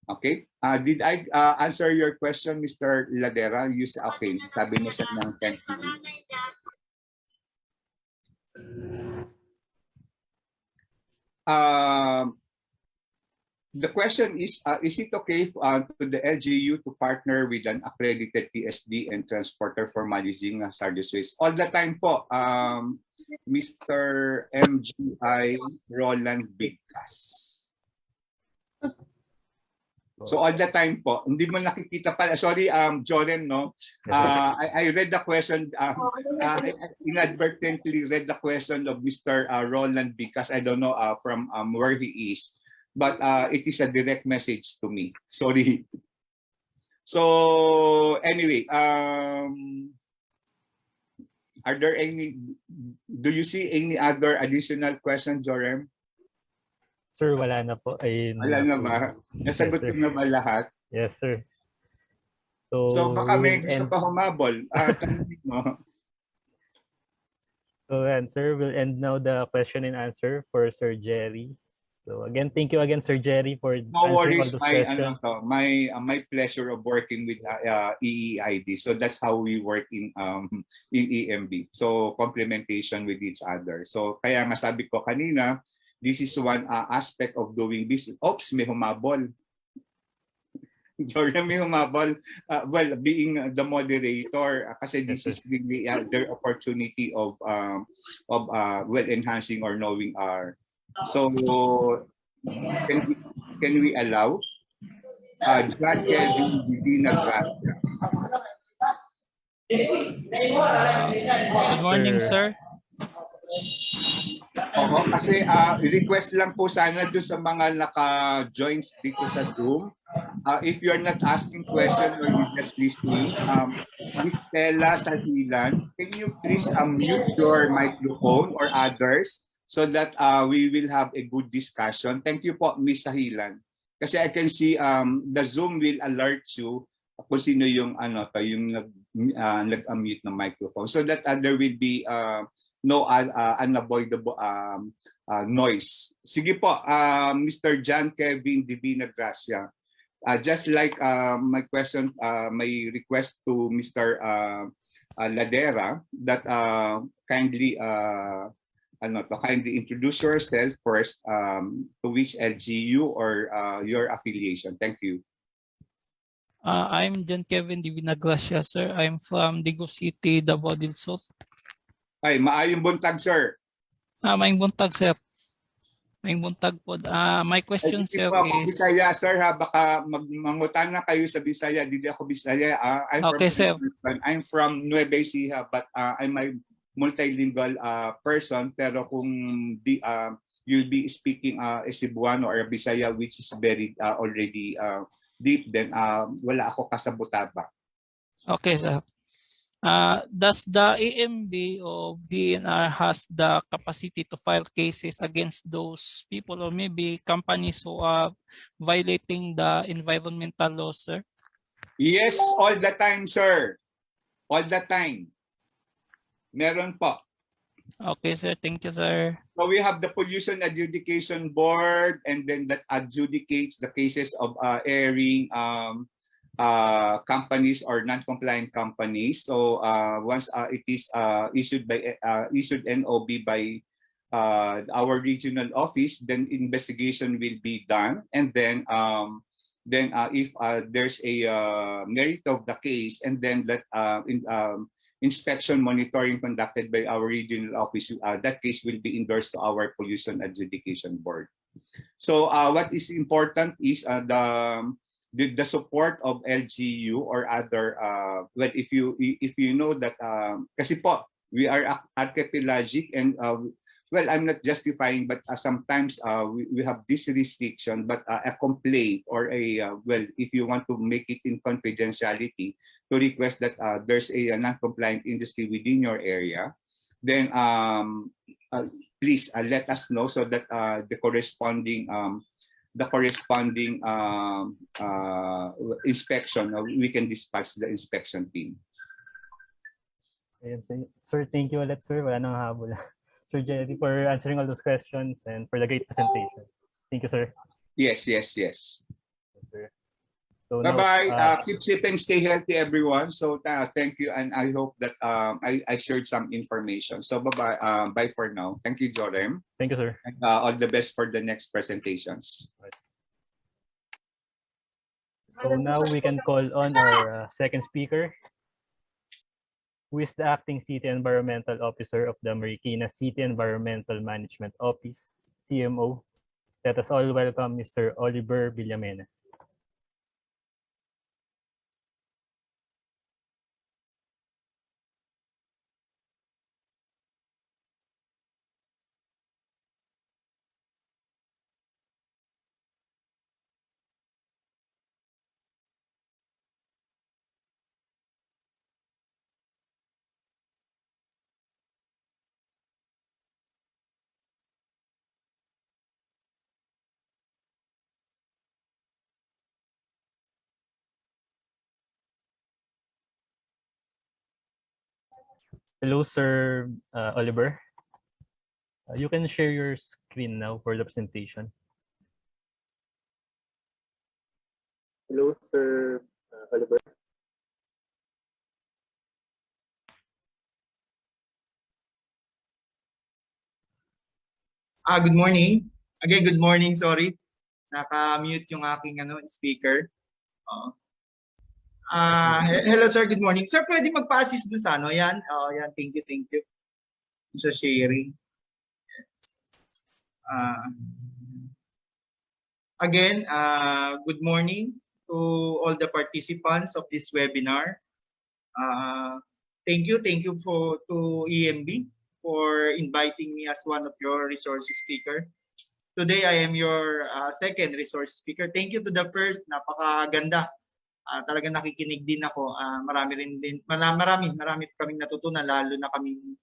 Okay. Did I answer your question, Mr. Ladera? You said, okay, sabi mo siya ng 10. The question is it okay to the LGU to partner with an accredited TSD and transporter for managing hazardous waste? All the time po, Mr. MGI Roland Bigkas. So all the time po, hindi mo nakikita pala. Sorry, Joren, no? I read the question, I inadvertently read the question of Mr. Roland because I don't know from where he is. But it is a direct message to me. Sorry. So anyway, are there any, do you see any other additional questions, Jerome? Sir, wala na po. Wala na ba? Nasagot ko na ba lahat? Yes, sir. So baka may gusto pa humabol. So, and sir, we'll end now the question and answer for Sir Jerry. So again, thank you again, Sir Jerry, for no answering worries, all those questions. My pleasure of working with EEID. So that's how we work in EMB. So complementation with each other. So kaya nga sabi ko kanina, this is one aspect of doing business. Oops, may humabol. Jordan, may humabol. Well, being the moderator, kasi this is really their opportunity of well enhancing or knowing our. So can we allow Jett Good morning, sir. Oo, kasi request lang po sana doon sa mga naka-join dito sa Zoom. If you're not asking question or you're just listening, Miss Stella Sahilan, can you please mute your microphone or others so that we will have a good discussion? Thank you po, Miss Sahilan. Kasi I can see the Zoom will alert you kung sino yung nag-unmute ng microphone so that there will be no unavoidable noise. Sige po, Mr. John Kevin Divina Gracia. Just like my question, my request to Mr. Ladera that kindly introduce yourself first, to which LGU or your affiliation. Thank you. I'm John Kevin Divina Gracia, sir. I'm from Digo City, Davao del Sur. Ay, maayong buntag, sir. Maayong buntag, sir. Maayong buntag po. My question, sir, is... Bisaya, sir, ha? Baka mangutan na kayo sa Bisaya. Hindi ako Bisaya. Okay, sir. I'm from Nueva Ecija, but I'm a multilingual person. Pero kung you'll be speaking a Cebuano or a Bisaya, which is very already deep, then wala ako kasabutaba. Okay, sir. Does the EMB or DNR has the capacity to file cases against those people or maybe companies who are violating the environmental laws, sir? Yes, all the time, sir. All the time. Meron po. Okay, sir. Thank you, sir. So we have the Pollution Adjudication Board, and then that adjudicates the cases of airing companies or non-compliant companies. So once it is issued NOB by our regional office, then investigation will be done, and then if there's a merit of the case, and then that inspection monitoring conducted by our regional office, that case will be endorsed to our Pollution Adjudication Board. So what is important is the support of LGU or other, well, if you know that, kasi po, we are archipelagic, and well, I'm not justifying, but sometimes we have this restriction, but a complaint or well, if you want to make it in confidentiality, to request that there's a non-compliant industry within your area, then please let us know so that the corresponding inspection, we can dispatch the inspection team. Ayan, sir, thank you ulit, sir. Wala nang habol. Sir Jerry, for answering all those questions and for the great presentation. Thank you, sir. Yes. Sir. So Bye-bye. now, Keep safe and stay healthy, everyone. So thank you, and I hope that I shared some information. So bye-bye. Bye for now. Thank you, Jerome. thank you, sir. And all the best for the next presentations. So now we can call on our second speaker, who is the Acting City Environmental Officer of the Marikina City Environmental Management Office, CMO. Let us all welcome Mr. Oliver Villamena. Hello, Sir Oliver. You can share your screen now for the presentation. Hello, Sir Oliver. Good morning. Again, good morning, sorry. Naka-mute yung aking speaker. Hello sir, good morning. Sir, pwede magpa-assist dun sa yan? Yan, thank you. Sa sharing. Again, good morning to all the participants of this webinar. Thank you to EMB for inviting me as one of your resource speaker. Today, I am your second resource speaker. Thank you to the first. Napakaganda. Talaga nakikinig din ako. Marami kaming natutunan, lalo na kaming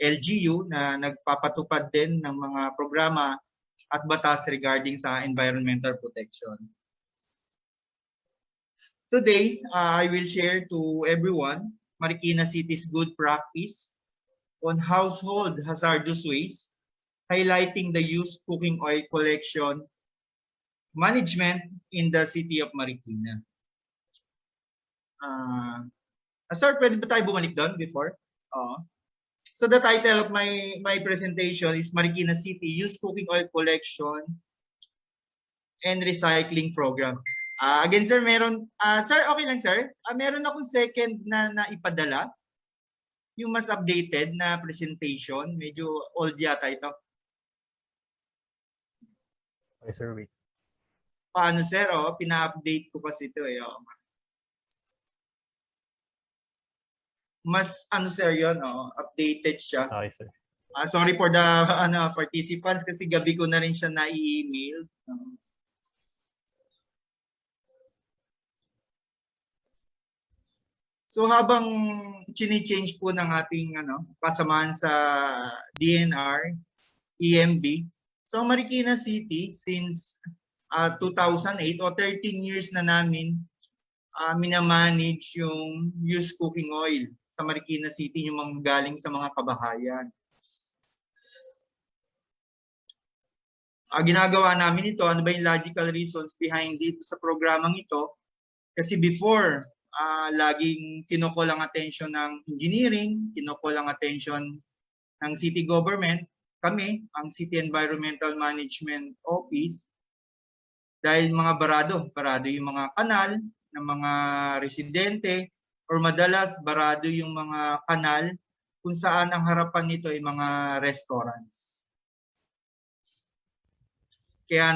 LGU na nagpapatupad din ng mga programa at batas regarding sa environmental protection. Today, I will share to everyone Marikina City's good practice on household hazardous waste, highlighting the used cooking oil collection management in the city of Marikina. Sir, pwede ba tayo bumalik doon before? So the title of my presentation is Marikina City Used Cooking Oil Collection and Recycling Program. Again, sir, sir, okay lang, sir. Meron akong second na ipadala. Yung mas updated na presentation. Medyo old yata ito. Okay, sir, wait. Paano, sir? Pina-update ko kasi ito eh. Mas sir yun, updated siya. Okay, sir. Sorry for the participants kasi gabi ko na rin siya na-email. So habang chini-change po ng ating kasamahan sa DNR, EMB, so Marikina City since 2008 o 13 years na namin minamanage yung used cooking oil sa Marikina City, yung mga galing sa mga kabahayan. Ginagawa namin ito, ano ba yung logical reasons behind dito sa programang ito? Kasi before, laging kinukol ang attention ng engineering, kinukol ang attention ng city government, kami, ang City Environmental Management Office, dahil mga barado yung mga kanal ng mga residente, or madalas barado yung mga kanal kung saan ang harapan nito ay mga restaurants. Kaya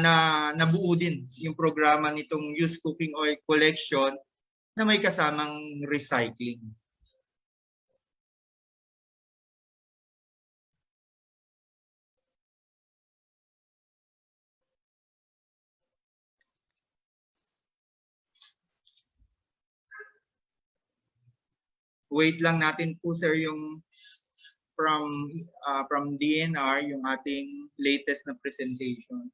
nabuo din yung programa nitong used cooking oil collection na may kasamang recycling. Wait lang natin po, sir, yung from DNR, yung ating latest na presentation.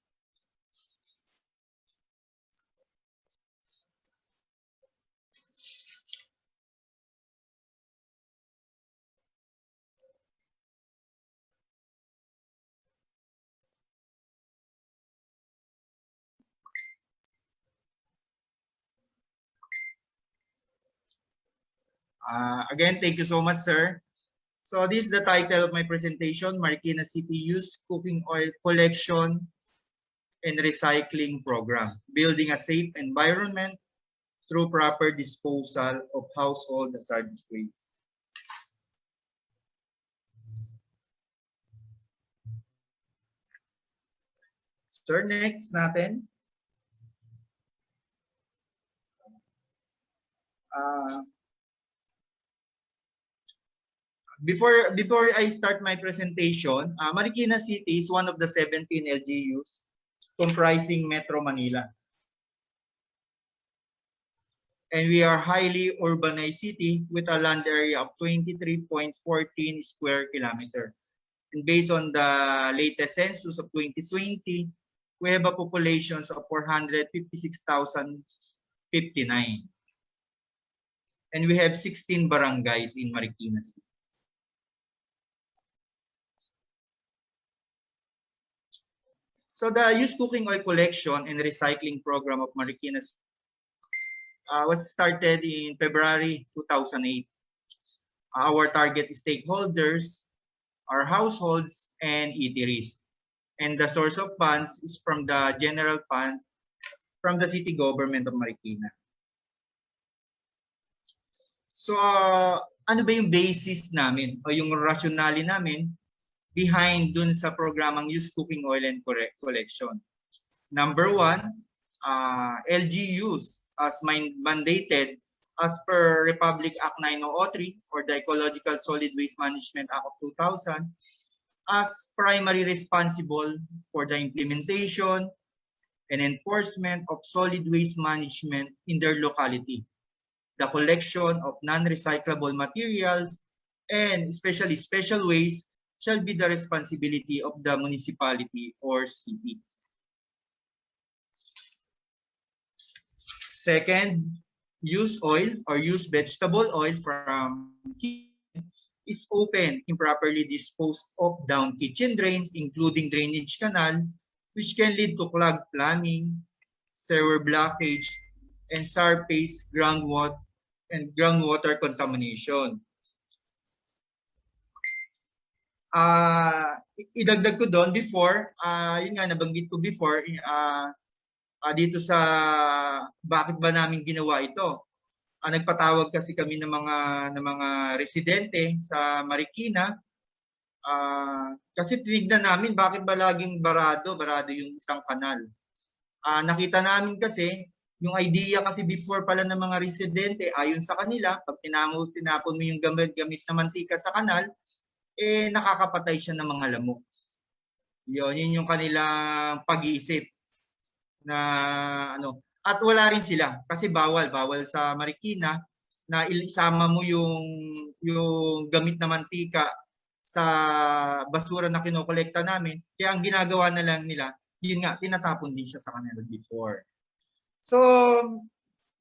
Again, thank you so much, sir. So this is the title of my presentation, Marikina City Used Cooking Oil Collection and Recycling Program, Building a Safe Environment Through Proper Disposal of Household Hazardous Waste. Sir, next natin. Before I start my presentation, Marikina City is one of the 17 LGUs comprising Metro Manila. And we are a highly urbanized city with a land area of 23.14 square kilometer. And based on the latest census of 2020, we have a population of 456,059. And we have 16 barangays in Marikina City. So the used cooking oil collection and recycling program of Marikina was started in February 2008. Our target stakeholders are households and eateries. And the source of funds is from the general fund from the city government of Marikina. So ano ba yung basis namin o yung rationale namin behind dun sa programang used cooking oil and collection? Number one, LGUs as mandated as per Republic Act 9003 or the Ecological Solid Waste Management Act of 2000 as primary responsible for the implementation and enforcement of solid waste management in their locality, the collection of non-recyclable materials, and especially special waste shall be the responsibility of the municipality or city. Second, used oil or used vegetable oil from kitchen is open, improperly disposed of down kitchen drains, including drainage canal, which can lead to clogged plumbing, sewer blockage, and surface groundwater contamination. Idagdag ko doon before, yun nga nabanggit ko before, dito sa bakit ba namin ginawa ito. Nagpatawag kasi kami ng mga residente sa Marikina kasi tinignan namin bakit ba laging barado yung isang kanal. Nakita namin kasi yung idea kasi before pala ng mga residente ayon sa kanila, pag tinapon mo yung gamit na mantika sa kanal, nakakapatay siya ng mga lamok. Yun yung kanilang pag-iisip na at wala rin sila kasi bawal sa Marikina na isama mo yung gamit na mantika sa basura na kinokolekta namin. Kaya ang ginagawa na lang nila, yun nga, tinatapon din siya sa kanila before. So,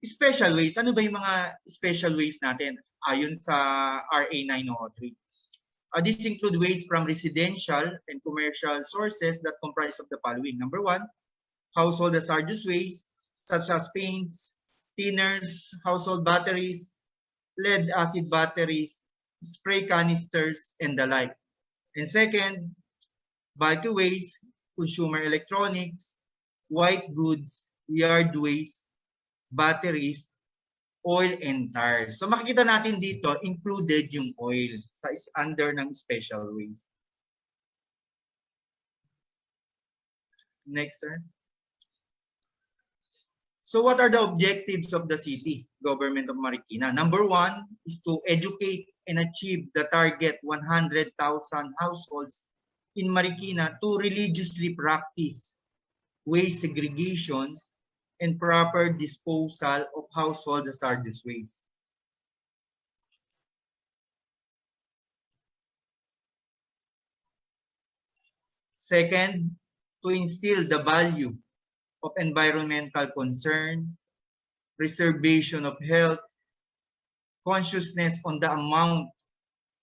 special waste. Ano ba yung mga special waste natin ayon sa RA 9003? These include waste from residential and commercial sources that comprise of the following. Number 1, household hazardous waste such as paints, thinners, household batteries, lead acid batteries, spray canisters, and the like. And second, bulky waste, consumer electronics, white goods, yard waste, batteries, oil, and tires. So makikita natin dito, included yung oil sa under ng special waste. Next, sir. So what are the objectives of the city government of Marikina? Number 1 is to educate and achieve the target 100,000 households in Marikina to religiously practice waste segregation and proper disposal of household hazardous waste. Second, to instill the value of environmental concern, preservation of health, consciousness on the amount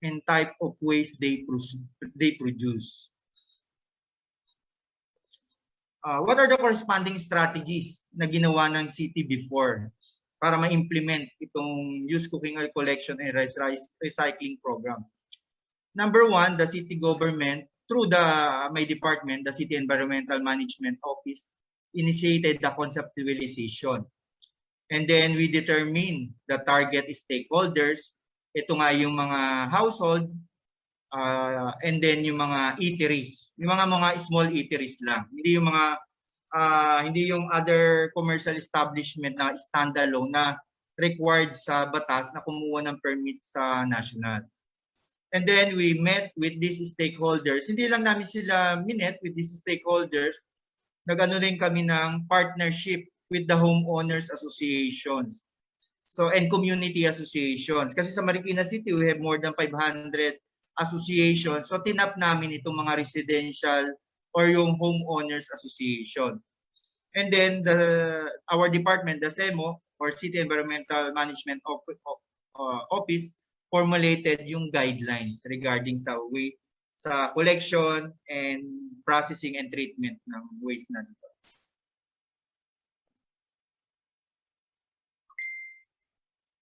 and type of waste they produce. What are the corresponding strategies na ginawa ng city before para ma-implement itong used cooking oil collection and recycling program? Number 1, the city government, through my department, the City Environmental Management Office, initiated the conceptualization. And then we determine the target stakeholders. Ito nga yung mga household, and then yung mga eateries. Yung mga small eateries lang. Hindi yung mga hindi yung other commercial establishment na standalone na required sa batas na kumuha ng permit sa national. And then we met with these stakeholders. Hindi lang namin sila minet with these stakeholders. Nag-ano rin kami ng partnership with the homeowners associations. So, and community associations. Kasi sa Marikina City, we have more than 500 associations. So, tinap namin itong mga residential or yung homeowners association. And then, our department, the CEMO, or City Environmental Management Office, formulated yung guidelines regarding sa collection and processing and treatment ng waste na dito.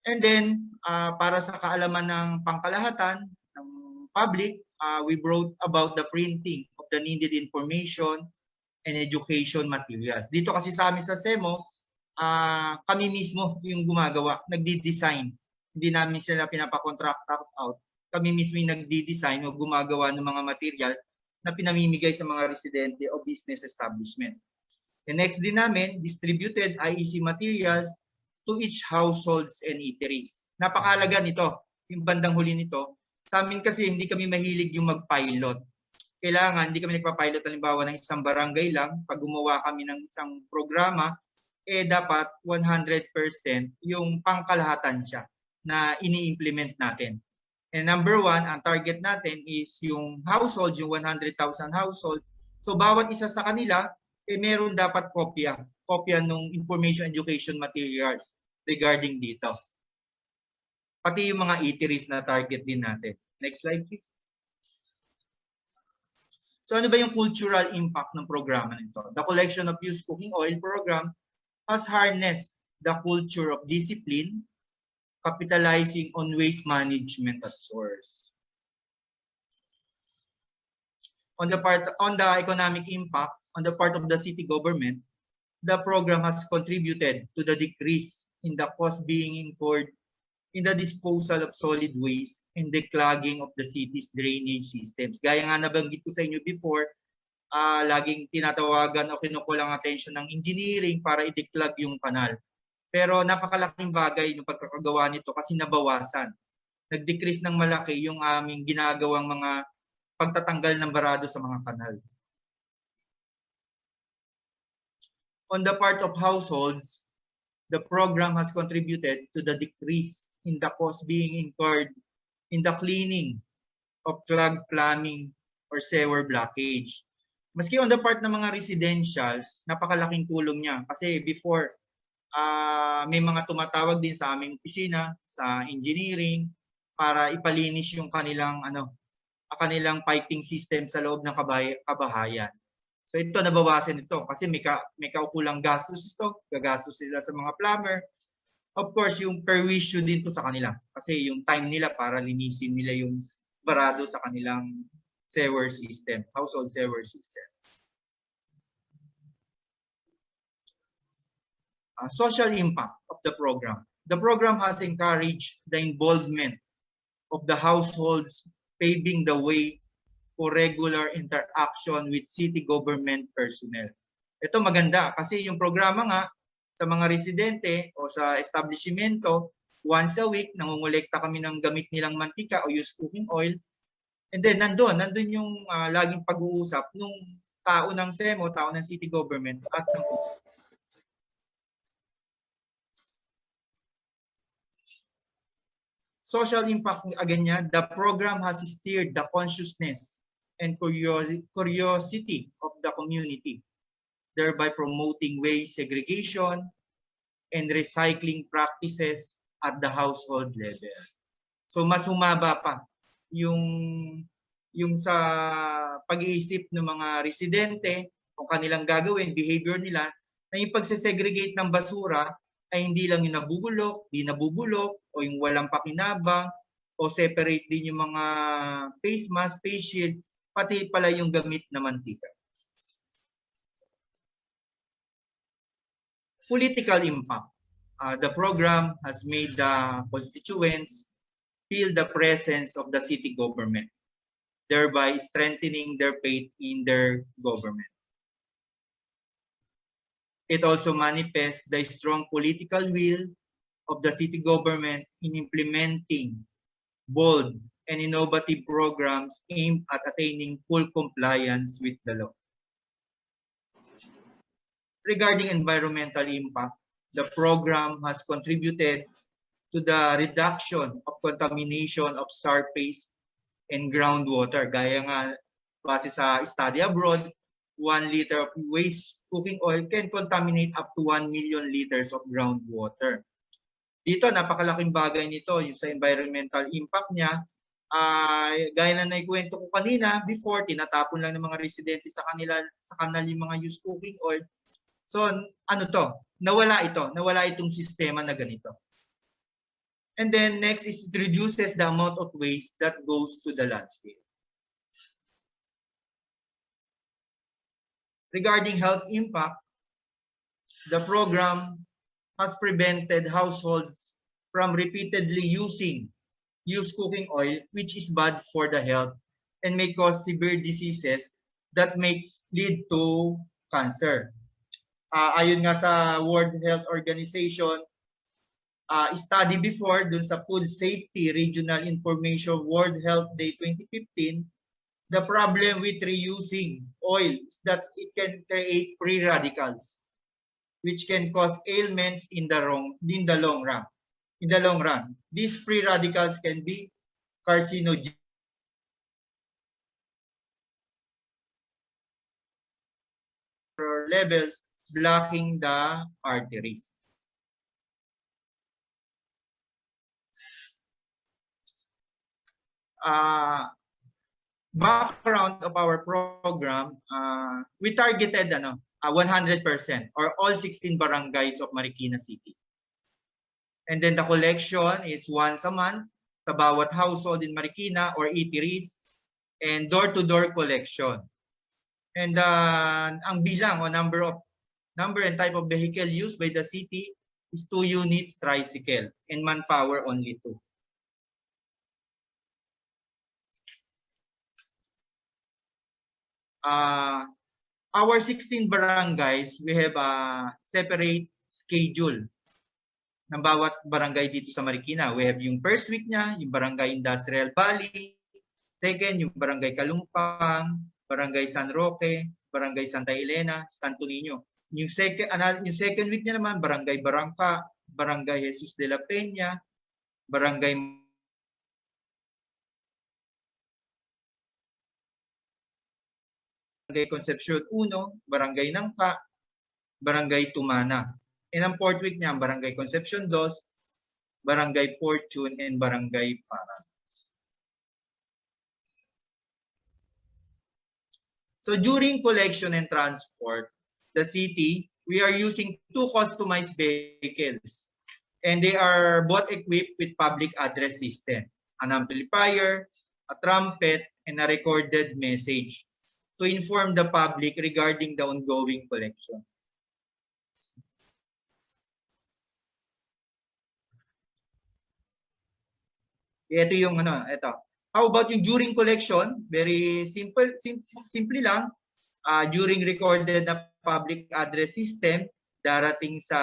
And then, para sa kaalaman ng pangkalahatan ng public, we brought about the printing of the needed information and education materials. Dito kasi sa amin sa CEMO, kami mismo yung gumagawa, nagdi-design. Hindi namin sila pinapakontract out. Kami mismo yung nagdi-design o gumagawa ng mga material na pinamimigay sa mga residente o business establishment. And next din namin, distributed IEC materials to each households and eateries. Napakahalaga nito, yung bandang huli nito. Sa amin kasi hindi kami mahilig yung mag-pilot. Kailangan, hindi kami nagpa-pilot halimbawa ng isang barangay lang. Pag gumawa kami ng isang programa, dapat 100% yung pangkalahatan siya na ini-implement natin. And number one, ang target natin is yung household, yung 100,000 household. So bawat isa sa kanila, meron dapat kopya ng information education materials regarding dito. Pati yung mga eateries na target din natin. Next slide, please. So ano ba yung cultural impact ng programa nito? The collection of used cooking oil program has harnessed the culture of discipline, capitalizing on waste management at source. On the economic impact, on the part of the city government, the program has contributed to the decrease in the cost being incurred in the disposal of solid waste and the clogging of the city's drainage systems. Gaya nga nabanggit ko sa inyo before, laging tinatawagan o kinukulang attention ng engineering para i-declog yung kanal. Pero napakalaking bagay yung pagkakagawa nito kasi nabawasan. Nag-decrease ng malaki yung aming ginagawang mga pagtatanggal ng barado sa mga kanal. On the part of households, the program has contributed to the decrease in the cost being incurred in the cleaning of clog plumbing or sewer blockage. Maski on the part ng mga residentials, napakalaking tulong niya. Kasi before, may mga tumatawag din sa aming opisina, sa engineering, para ipalinis yung kanilang piping system sa loob ng kabahayan. So ito, nabawasan ito kasi may kaukulang gastos ito, gagastos sila sa mga plumber. Of course, yung perwisyo din to sa kanila kasi yung time nila para linisin nila yung barado sa kanilang sewer system, household sewer system. Social impact of the program. The program has encouraged the involvement of the households, paving the way for regular interaction with city government personnel. Ito maganda kasi yung programa nga sa mga residente o sa establishmento, once a week, nangungulekta kami ng gamit nilang mantika o used cooking oil. And then nandun yung laging pag-uusap nung tao ng CEMO, tao ng city government at ng social impact again niya, the program has steered the consciousness and curiosity of the community, thereby promoting waste segregation and recycling practices at the household level. So mas humaba pa yung sa pag-iisip ng mga residente kung kanilang gagawin, behavior nila, na yung pagsesegregate ng basura ay hindi lang yung nabubulok, di nabubulok, o yung walang pakinabang, o separate din yung mga face mask, face shield, pati pala yung gamit na mantika. Political impact. The program has made the constituents feel the presence of the city government, thereby strengthening their faith in their government. It also manifests the strong political will of the city government in implementing bold and innovative programs aimed at attaining full compliance with the law. Regarding environmental impact, the program has contributed to the reduction of contamination of surface and groundwater. Gaya nga, base sa study abroad, 1 liter of waste cooking oil can contaminate up to 1 million liters of groundwater. Dito, napakalaking bagay nito, yung sa environmental impact niya. Gaya na naikwento ko kanina, before, tinatapon lang ng mga residente sa kanal yung mga used cooking oil. So, ano to? Nawala itong sistema na ganito. And then, next is it reduces the amount of waste that goes to the landfill. Regarding health impact, the program has prevented households from repeatedly using used cooking oil, which is bad for the health and may cause severe diseases that may lead to cancer. Ayon nga sa World Health Organization, study before dun sa Food Safety Regional Information World Health Day 2015, the problem with reusing oil is that it can create free radicals, which can cause ailments in the long run. These free radicals can be carcinogenic levels, blocking the arteries. Background of our program, we targeted 100% or all 16 barangays of Marikina City. And then the collection is once a month sa bawat household in Marikina or eateries, and door-to-door collection. And ang bilang o number and type of vehicle used by the city is 2 units tricycle and manpower only 2. Our 16 barangays, we have a separate schedule ng bawat barangay dito sa Marikina. We have yung first week niya, yung Barangay Industrial Valley. Second, yung Barangay Kalumpang, Barangay San Roque, Barangay Santa Elena, Santo Niño. Yung second week niya naman, Barangay Barangka, Barangay Jesus de la Peña, Barangay Concepcion 1, Barangay Nangka, Barangay Tumana. And ang fourth week niya, Barangay Concepcion 2, Barangay Fortune, and Barangay Parang. So during collection and transport, the city, we are using 2 customized vehicles. And they are both equipped with public address system, an amplifier, a trumpet, and a recorded message to inform the public regarding the ongoing collection. Ito yung ito. How about yung during collection? Very simple lang. During recorded na public address system, darating sa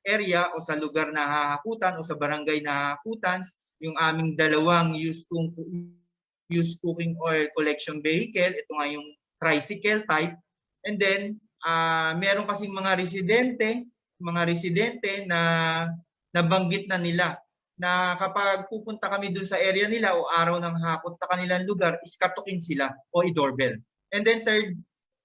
area o sa lugar na hahakutan o sa barangay na hahakutan, yung aming dalawang used cooking oil collection vehicle, ito nga yung tricycle type. And then, meron kasing mga residente na nabanggit na nila na kapag pupunta kami dun sa area nila o araw ng hakot sa kanilang lugar, iskatukin sila o i-doorbell. And then third,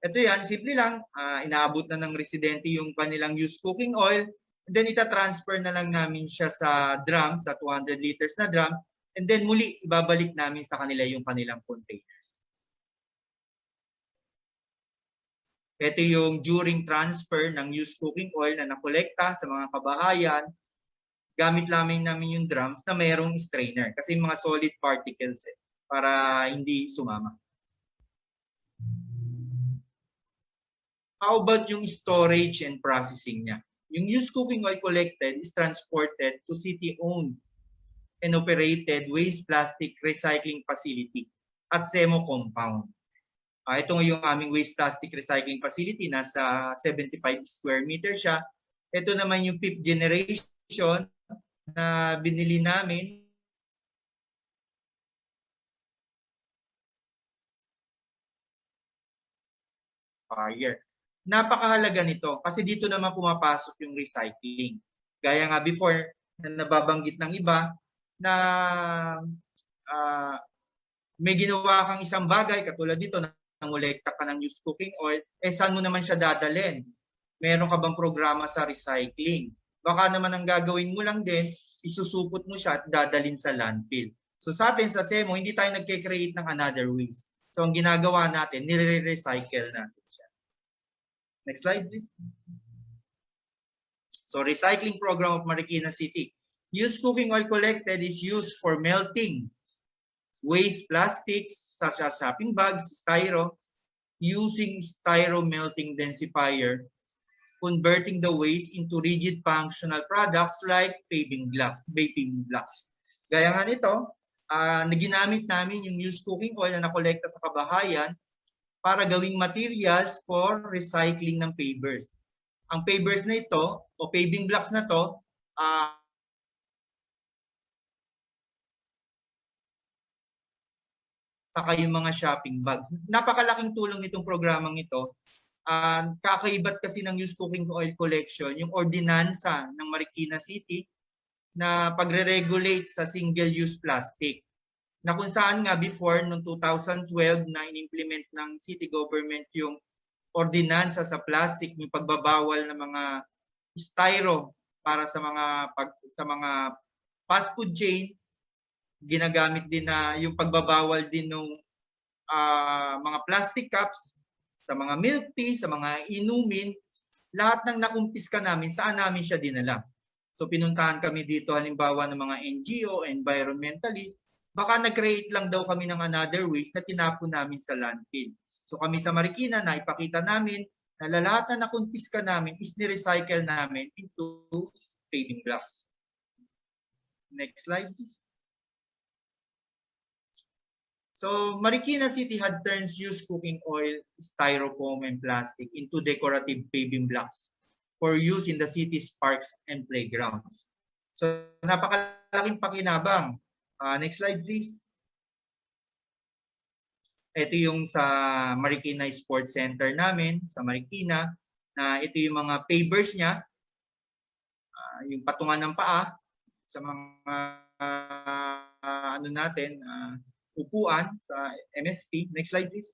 ito yan, simple lang, inaabot na ng residente yung kanilang used cooking oil, and then ita-transfer na lang namin siya sa drum, sa 200 liters na drum, and then muli ibabalik namin sa kanila yung kanilang containers. Ito yung during transfer ng used cooking oil na nakolekta sa mga kabahayan, gamit lamang namin yung drums na mayroong strainer kasi mga solid particles para hindi sumama. How about yung storage and processing niya? Yung used cooking oil collected is transported to city-owned and operated waste plastic recycling facility at CEMO compound. Ito yung aming waste plastic recycling facility, nasa 75 square meter siya. Ito naman yung 5th generation na binili namin. Napakahalaga nito kasi dito naman pumapasok yung recycling. Gaya nga before na nababanggit ng iba na may ginawa kang isang bagay katulad dito, nangolekta ka ng used cooking oil, saan mo naman siya dadalhin? Meron ka bang programa sa recycling? Baka naman ang gagawin mo lang din, isusupot mo siya at dadalhin sa landfill. So sa atin sa CEMO, hindi tayo nagke-create ng another waste. So ang ginagawa natin, nire-recycle natin siya. Next slide, please. So recycling program of Marikina City. Used cooking oil collected is used for melting waste plastics such as shopping bags, styro, using styro melting densifier, converting the waste into rigid functional products like vaping blocks. Gaya nga nito, ginamit namin yung used cooking oil na nakolekta sa kabahayan para gawing materials for recycling ng pavers. Ang pavers na ito, o paving blocks na to, saka yung mga shopping bags. Napakalaking tulong nitong programang ito. Kakaibat kasi ng used cooking oil collection, yung ordinansa ng Marikina City na pagre-regulate sa single-use plastic. Na kung saan nga before, noong 2012 na in-implement ng city government yung ordinansa sa plastic, yung pagbabawal ng mga styro para sa mga fast food chain, ginagamit din na yung pagbabawal din ng mga plastic cups sa mga milk tea, sa mga inumin, lahat ng nakumpiska namin, saan namin siya dinala. So pinuntahan kami dito halimbawa ng mga NGO, environmentalist, baka nag-create lang daw kami ng another waste na tinapon namin sa landfill. So kami sa Marikina na ipakita namin na lahat na nakumpiska namin is ni-recycle namin into paving blocks. Next slide. So Marikina City had turned used cooking oil, styrofoam, and plastic into decorative paving blocks for use in the city's parks and playgrounds. So napakalaking pakinabang. Next slide please. Ito yung sa Marikina Sports Center namin, sa Marikina, na ito yung mga pavers niya, yung patungan ng paa, sa mga ano natin, upuan sa MSP. Next slide please.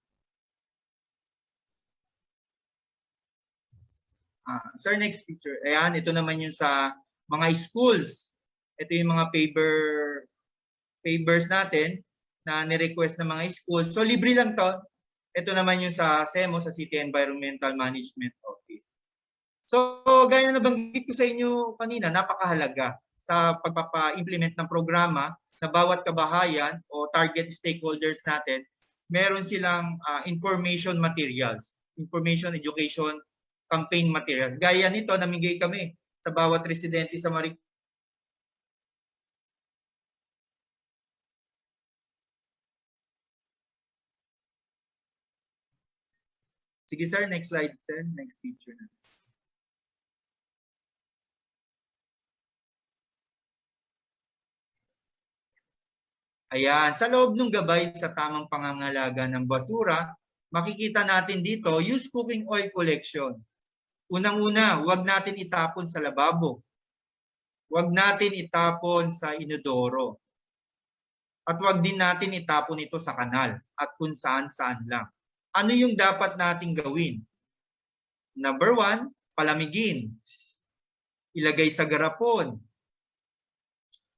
Sir, next picture. Ayan, ito naman yung sa mga schools. Ito yung mga pavers natin na ni-request ng mga schools. So libre lang to. Ito naman yung sa CEMO, sa City Environmental Management Office. So gaya na nabanggit ko sa inyo kanina, napakahalaga sa pagpapa-implement ng programa na bawat kabahayan o target stakeholders natin, meron silang information materials, information education campaign materials. Gaya nito, namigay kami sa bawat residente sa Marikina. Sige sir, next slide sir, next picture na. Ayan, sa loob ng gabay sa tamang pangangalaga ng basura, makikita natin dito used cooking oil collection. Unang-una, huwag natin itapon sa lababo. Huwag natin itapon sa inodoro. At huwag din natin itapon ito sa kanal at kung saan-saan lang. Ano yung dapat nating gawin? Number 1, palamigin. Ilagay sa garapon.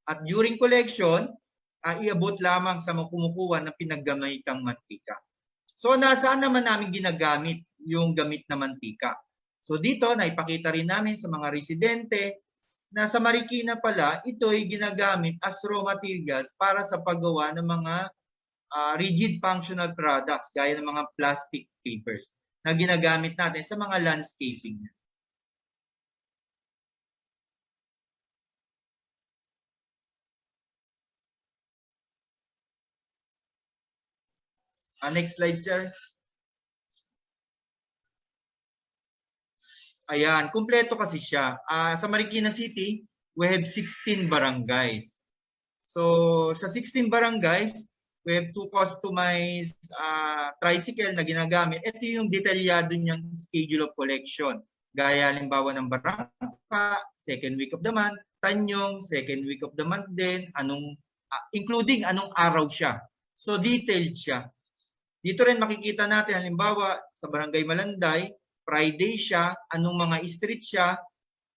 At during collection, iabot lamang sa kumukuha ng pinaggamay kang mantika. So nasaan naman namin ginagamit yung gamit na mantika? So dito, naipakita rin namin sa mga residente na sa Marikina pala, ito ay ginagamit as raw materials para sa paggawa ng mga rigid functional products gaya ng mga plastic papers na ginagamit natin sa mga landscaping. Next slide, sir. Ayan, kumpleto kasi siya. Sa Marikina City, we have 16 barangays. So, sa 16 barangays, we have 2 customized tricycle na ginagamit. Ito yung detalyado niyang schedule of collection. Gaya halimbawa ng Barangka, second week of the month, Tanyong, second week of the month din, including anong araw siya. So, detailed siya. Dito rin makikita natin halimbawa sa Barangay Malanday, Friday siya, anong mga street siya,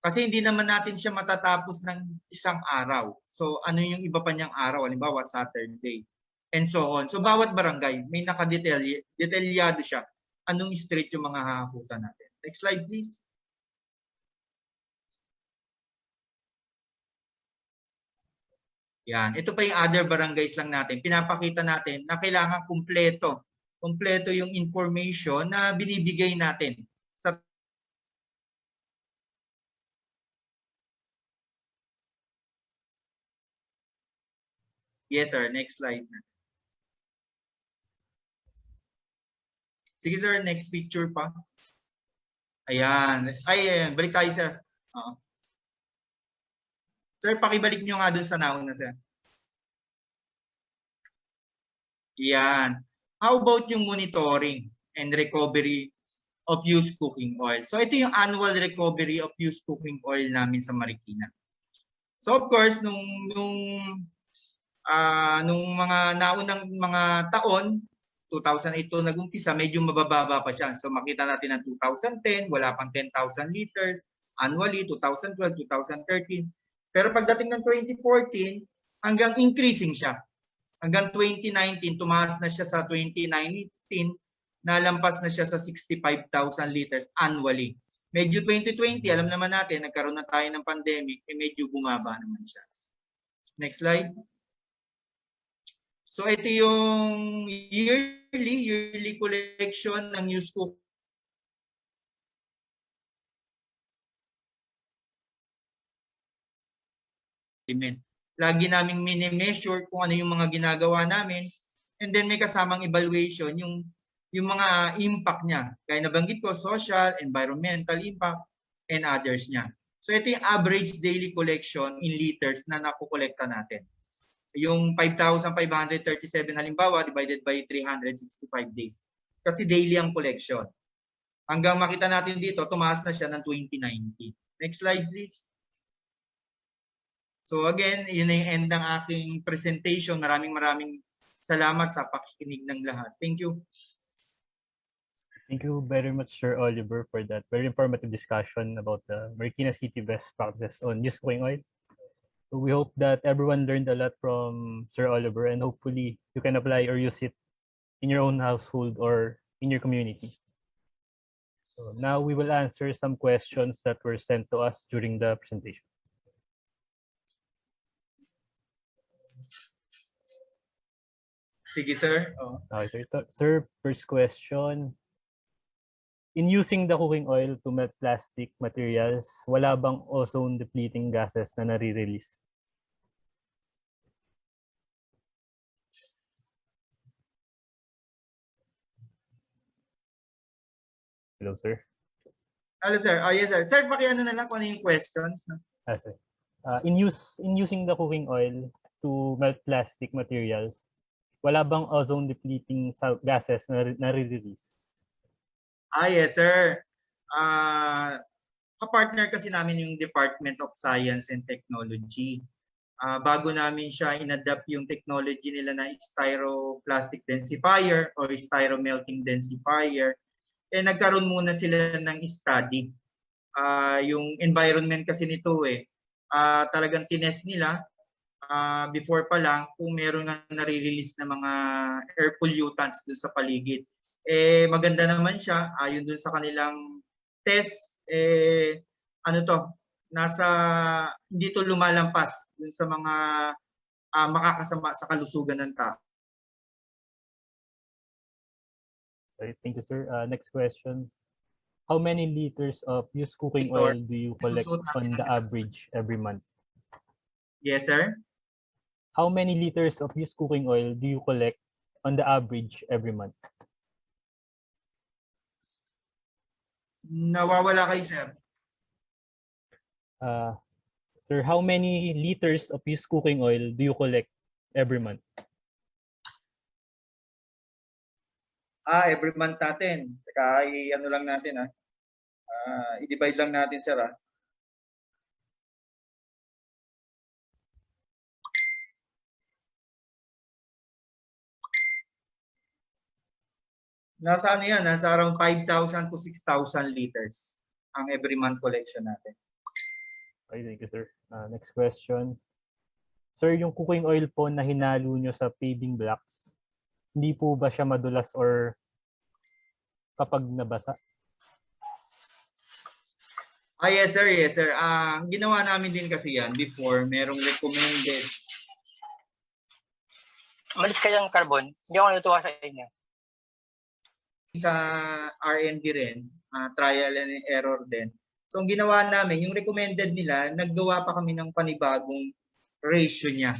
kasi hindi naman natin siya matatapos ng isang araw. So ano yung iba pa niyang araw, halimbawa Saturday, and so on. So bawat barangay, may nakadetalyado siya, anong street yung mga hahakutan natin. Next slide please. Yan, ito pa yung other barangays lang natin. Pinapakita natin na kailangan kumpleto yung information na binibigay natin. Yes sir, next slide. Sige sir, next picture pa. Ayan. Ayan, balik tayo sir. Sir, pakibalik nyo nga dun sa nauna sir. Yan. How about yung monitoring and recovery of used cooking oil? So ito yung annual recovery of used cooking oil namin sa Marikina. So of course, nung mga naunang mga taon, 2008 to nag-umpisa, medyo mabababa pa siya. So makita natin ng 2010, wala pang 10,000 liters. Annually, 2012, 2013. Pero pagdating ng 2014, hanggang increasing siya. Hanggang 2019, tumaas na siya sa 2019, nalampas na siya sa 65,000 liters annually. Medyo 2020, alam naman natin, nagkaroon na tayo ng pandemic, medyo bumaba naman siya. Next slide. So ito yung yearly collection ng used cooking. Lagi naming mini-measure kung ano yung mga ginagawa namin, and then may kasamang evaluation yung mga impact niya. Kaya nabanggit ko, social, environmental impact, and others niya. So ito yung average daily collection in liters na nakukolekta natin. Yung 5,537 halimbawa divided by 365 days. Kasi daily ang collection. Hanggang makita natin dito, tumaas na siya ng 2019. Next slide please. So again, yun na yung end ng aking presentation. Maraming salamat sa pakikinig ng lahat. Thank you. Thank you very much, Sir Oliver, for that very informative discussion about the Marikina City best practices on used cooking oil. So we hope that everyone learned a lot from Sir Oliver, and hopefully you can apply or use it in your own household or in your community. So now we will answer some questions that were sent to us during the presentation. Sige, sir. Okay, sir. Sir, first question. In using the cooking oil to melt plastic materials, wala bang ozone-depleting gases na nare-release? Hello, sir. Hello, sir. Yes, sir. Sir, pakiano na lang kung ano yung questions. Sir. In using the cooking oil to melt plastic materials, wala bang ozone-depleting gases na nare-release? Yes, sir. Kapartner kasi namin yung Department of Science and Technology. Bago namin siya in-adapt yung technology nila na styroplastic densifier or styromelting densifier, nagkaroon muna sila ng study. Yung environment kasi nito talagang tinest nila before pa lang kung meron nga nare-release na mga air pollutants doon sa paligid. Maganda naman siya ayon dun sa kanilang test, hindi to lumalampas dun sa mga makakasama sa kalusugan ng tao. Okay, thank you, sir. Next question. How many liters of used cooking oil do you collect on the average every month? Yes, sir. How many liters of used cooking oil do you collect on the average every month? Nawawala kayo, sir. Sir, how many liters of used cooking oil do you collect every month? Every month natin. Teka, ano lang natin i-divide lang natin, sir. Nasa ano yan? Nasa around 5,000 to 6,000 liters ang every month collection natin. Okay, thank you, sir. Next question. Sir, yung cooking oil po na hinalo nyo sa paving blocks, hindi po ba siya madulas or kapag nabasa? Yes, sir. Yes, sir. Ginawa namin din kasi yan before. Merong recommended. Malis kayang carbon. Hindi ako natutuwa sa inyo. Sa R&D rin, trial and error din. So, ang ginawa namin, yung recommended nila, naggawa pa kami ng panibagong ratio niya.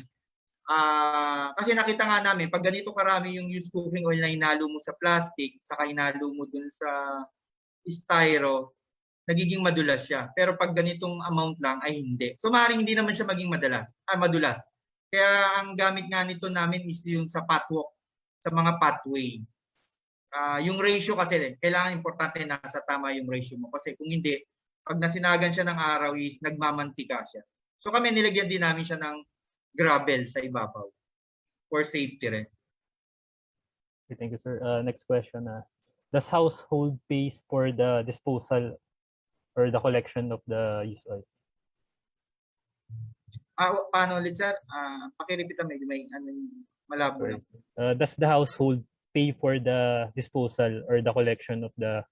Kasi nakita nga namin, pag ganito karami yung used cooking oil na hinalo mo sa plastic, saka hinalo mo dun sa styro, nagiging madulas siya. Pero pag ganitong amount lang ay hindi. So maaaring hindi naman siya maging madulas. Kaya ang gamit nga nito namin is yung sa potwalk. sa mga pathway. Yung ratio kasi, kailangan importante nasa tama yung ratio mo. Kasi kung hindi, pag nasinagan siya ng araw is nagmamantika siya. So kami nilagyan din namin siya ng gravel sa ibabaw for safety rin. Okay, thank you, sir. Next question. Does household pay for the disposal or the collection of the used oil? Paano ulit, sir? Pakirepeat na medyo may malabo lang. Does the household pay for the disposal or the collection of the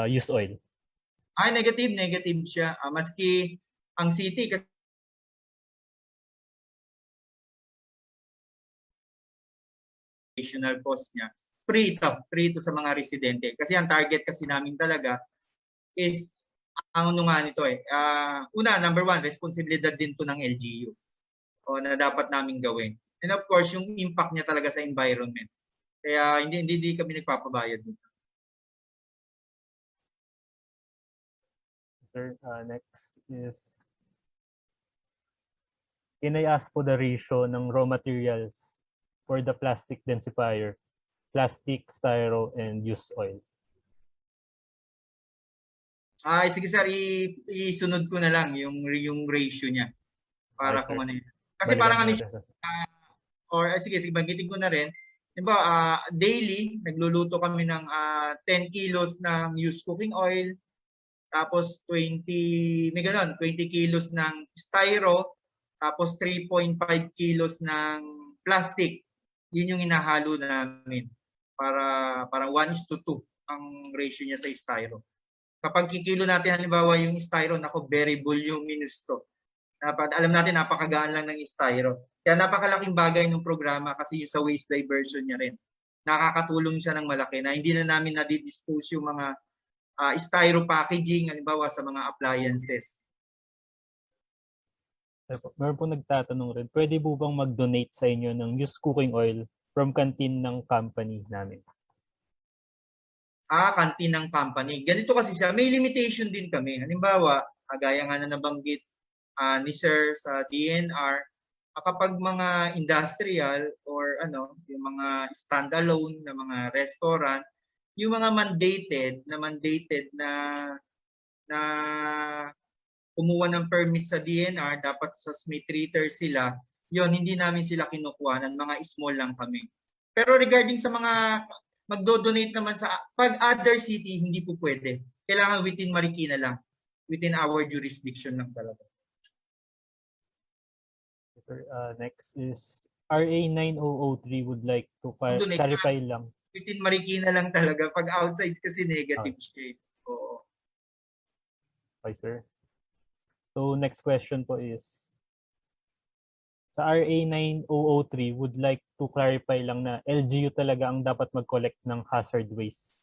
used oil? Negative siya. Maski ang city kasi additional cost niya, free to sa mga residente. Kasi ang target kasi namin talaga is ang ano nga nito number one, responsibilidad din to ng LGU na dapat namin gawin. And of course, yung impact niya talaga sa environment. Kaya hindi kami nagpapabayad dito. Sir, next is, can I ask po the ratio ng raw materials for the plastic densifier, plastic, styro, and used oil? Sige sir, isunod ko na lang yung ratio niya para kung ano yun. Kasi parang ano siya, sige, banggitin ko na rin. Diba, daily, nagluluto kami ng 10 kilos ng used cooking oil, tapos 20 kilos ng styro, tapos 3.5 kilos ng plastic. Yun yung inahalo namin para 1:2 ang ratio niya sa styro. Kapag kikilo natin halimbawa yung styro, very voluminous to. Alam natin napakagaan lang ng styro. Kaya napakalaking bagay ng programa kasi yung sa waste diversion niya rin. Nakakatulong siya ng malaki na hindi na namin na-dispose yung mga styro packaging halimbawa sa mga appliances. Meron po nagtatanong rin, pwede po bang mag-donate sa inyo ng used cooking oil from canteen ng company namin? Canteen ng company. Ganito kasi siya, may limitation din kami. Halimbawa, gaya nga na nabanggit ni Sir sa DNR, kapag mga industrial or yung mga standalone na mga restaurant, yung mga mandated na kumuha ng permit sa DNR, dapat sa Smith treater sila, yon hindi namin sila kinukuha, mga small lang kami. Pero regarding sa mga magdo-donate naman sa pag other city, hindi po pwede. Kailangan within Marikina lang. Within our jurisdiction lang talaga. Next is RA 9003 would like to clarify lang. Within Marikina lang talaga. Pag outside kasi negative siya. Oo. Okay, sir. So next question po is, sa RA 9003 would like to clarify lang na LGU talaga ang dapat mag-collect ng hazard waste.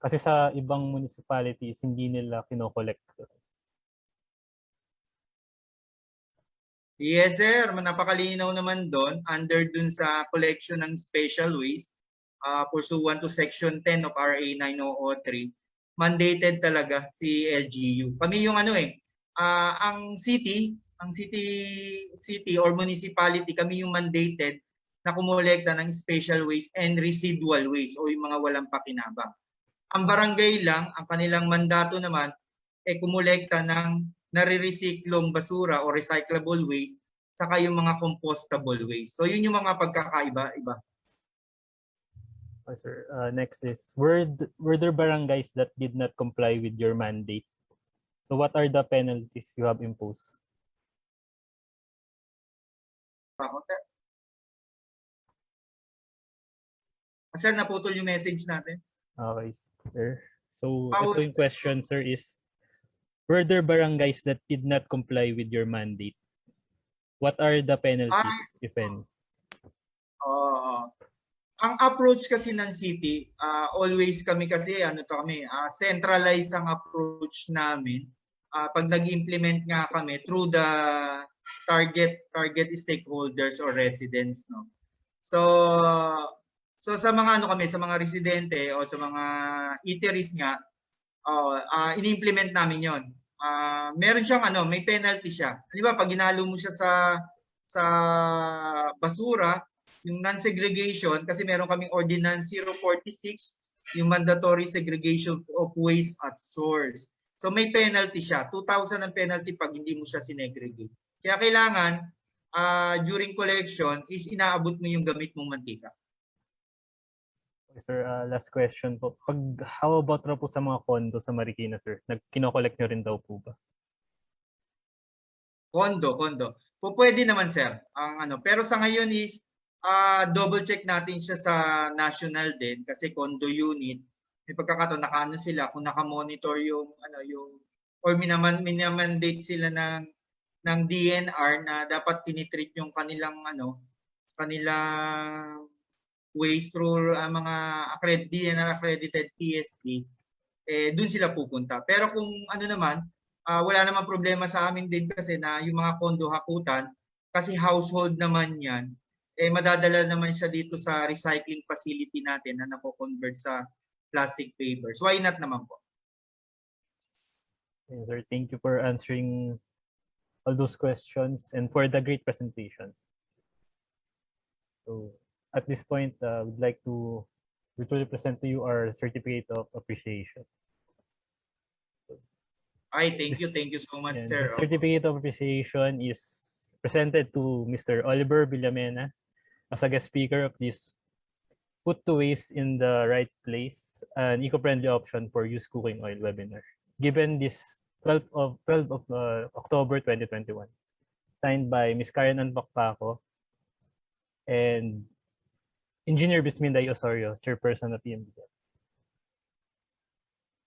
Kasi sa ibang municipalities, hindi nila kino-collect. Yes, sir. Napakalinaw naman doon. Under dun sa collection ng special waste, pursuant to Section 10 of RA 9003, mandated talaga si LGU. Kami yung ang city or municipality, kami yung mandated na kumolekta ng special waste and residual waste o yung mga walang pakinabang. Ang barangay lang, ang kanilang mandato naman, kumolekta ng nare-resiklong basura o recyclable waste saka yung mga compostable waste. So yun yung mga pagkakaiba-iba. Okay, sir. Next is, were there barangays that did not comply with your mandate? So what are the penalties you have imposed? Sir? Sir, naputol yung message natin. Okay, sir. So ito yung question, sir, is, were there barangays that did not comply with your mandate? What are the penalties, if any? Ang approach kasi ng city, always kami kasi, centralized ang approach namin. Pag nag-implement nga kami through the target stakeholders or residents, no. So sa mga sa mga residente o sa mga eateries nga, ini-implement namin 'yon. Meron siyang may penalty siya. Di ba pag ginalo mo siya sa basura, Yung non-segregation, kasi meron kaming Ordinance 046, yung mandatory segregation of waste at source. So may penalty siya. 2,000 ang penalty pag hindi mo siya sinegregate. Kaya kailangan, during collection, is inaabot mo yung gamit mong mantika. Okay, sir, last question po. How about na po sa mga condo sa Marikina, sir? Kino-collect nyo rin daw po ba? Condo. Pwede naman, sir. Pero sa ngayon is, double check natin siya sa national din kasi condo unit. May pagkakataon nakaano sila kung naka-monitor yung or minamandate sila ng DNR na dapat tinitreat yung kanilang waste through mga DNR accredited TSD, dun sila pupunta. Pero kung wala namang problema sa amin din kasi na yung mga condo hakutan kasi household naman yan, madadala naman siya dito sa recycling facility natin na nako-convert sa plastic papers. Why not naman po? Okay, sir, thank you for answering all those questions and for the great presentation. So at this point, we'd like to virtually present to you our certificate of appreciation. Thank you so much, sir. The certificate of appreciation is presented to Mr. Oliver Villamena as a guest speaker of this Put to Waste in the Right Place, an eco-friendly option for used cooking oil webinar, given this 12 of October 2021, signed by Ms. Karen Anpakpako and Engineer Bisminday Osorio, Chairperson of EMB.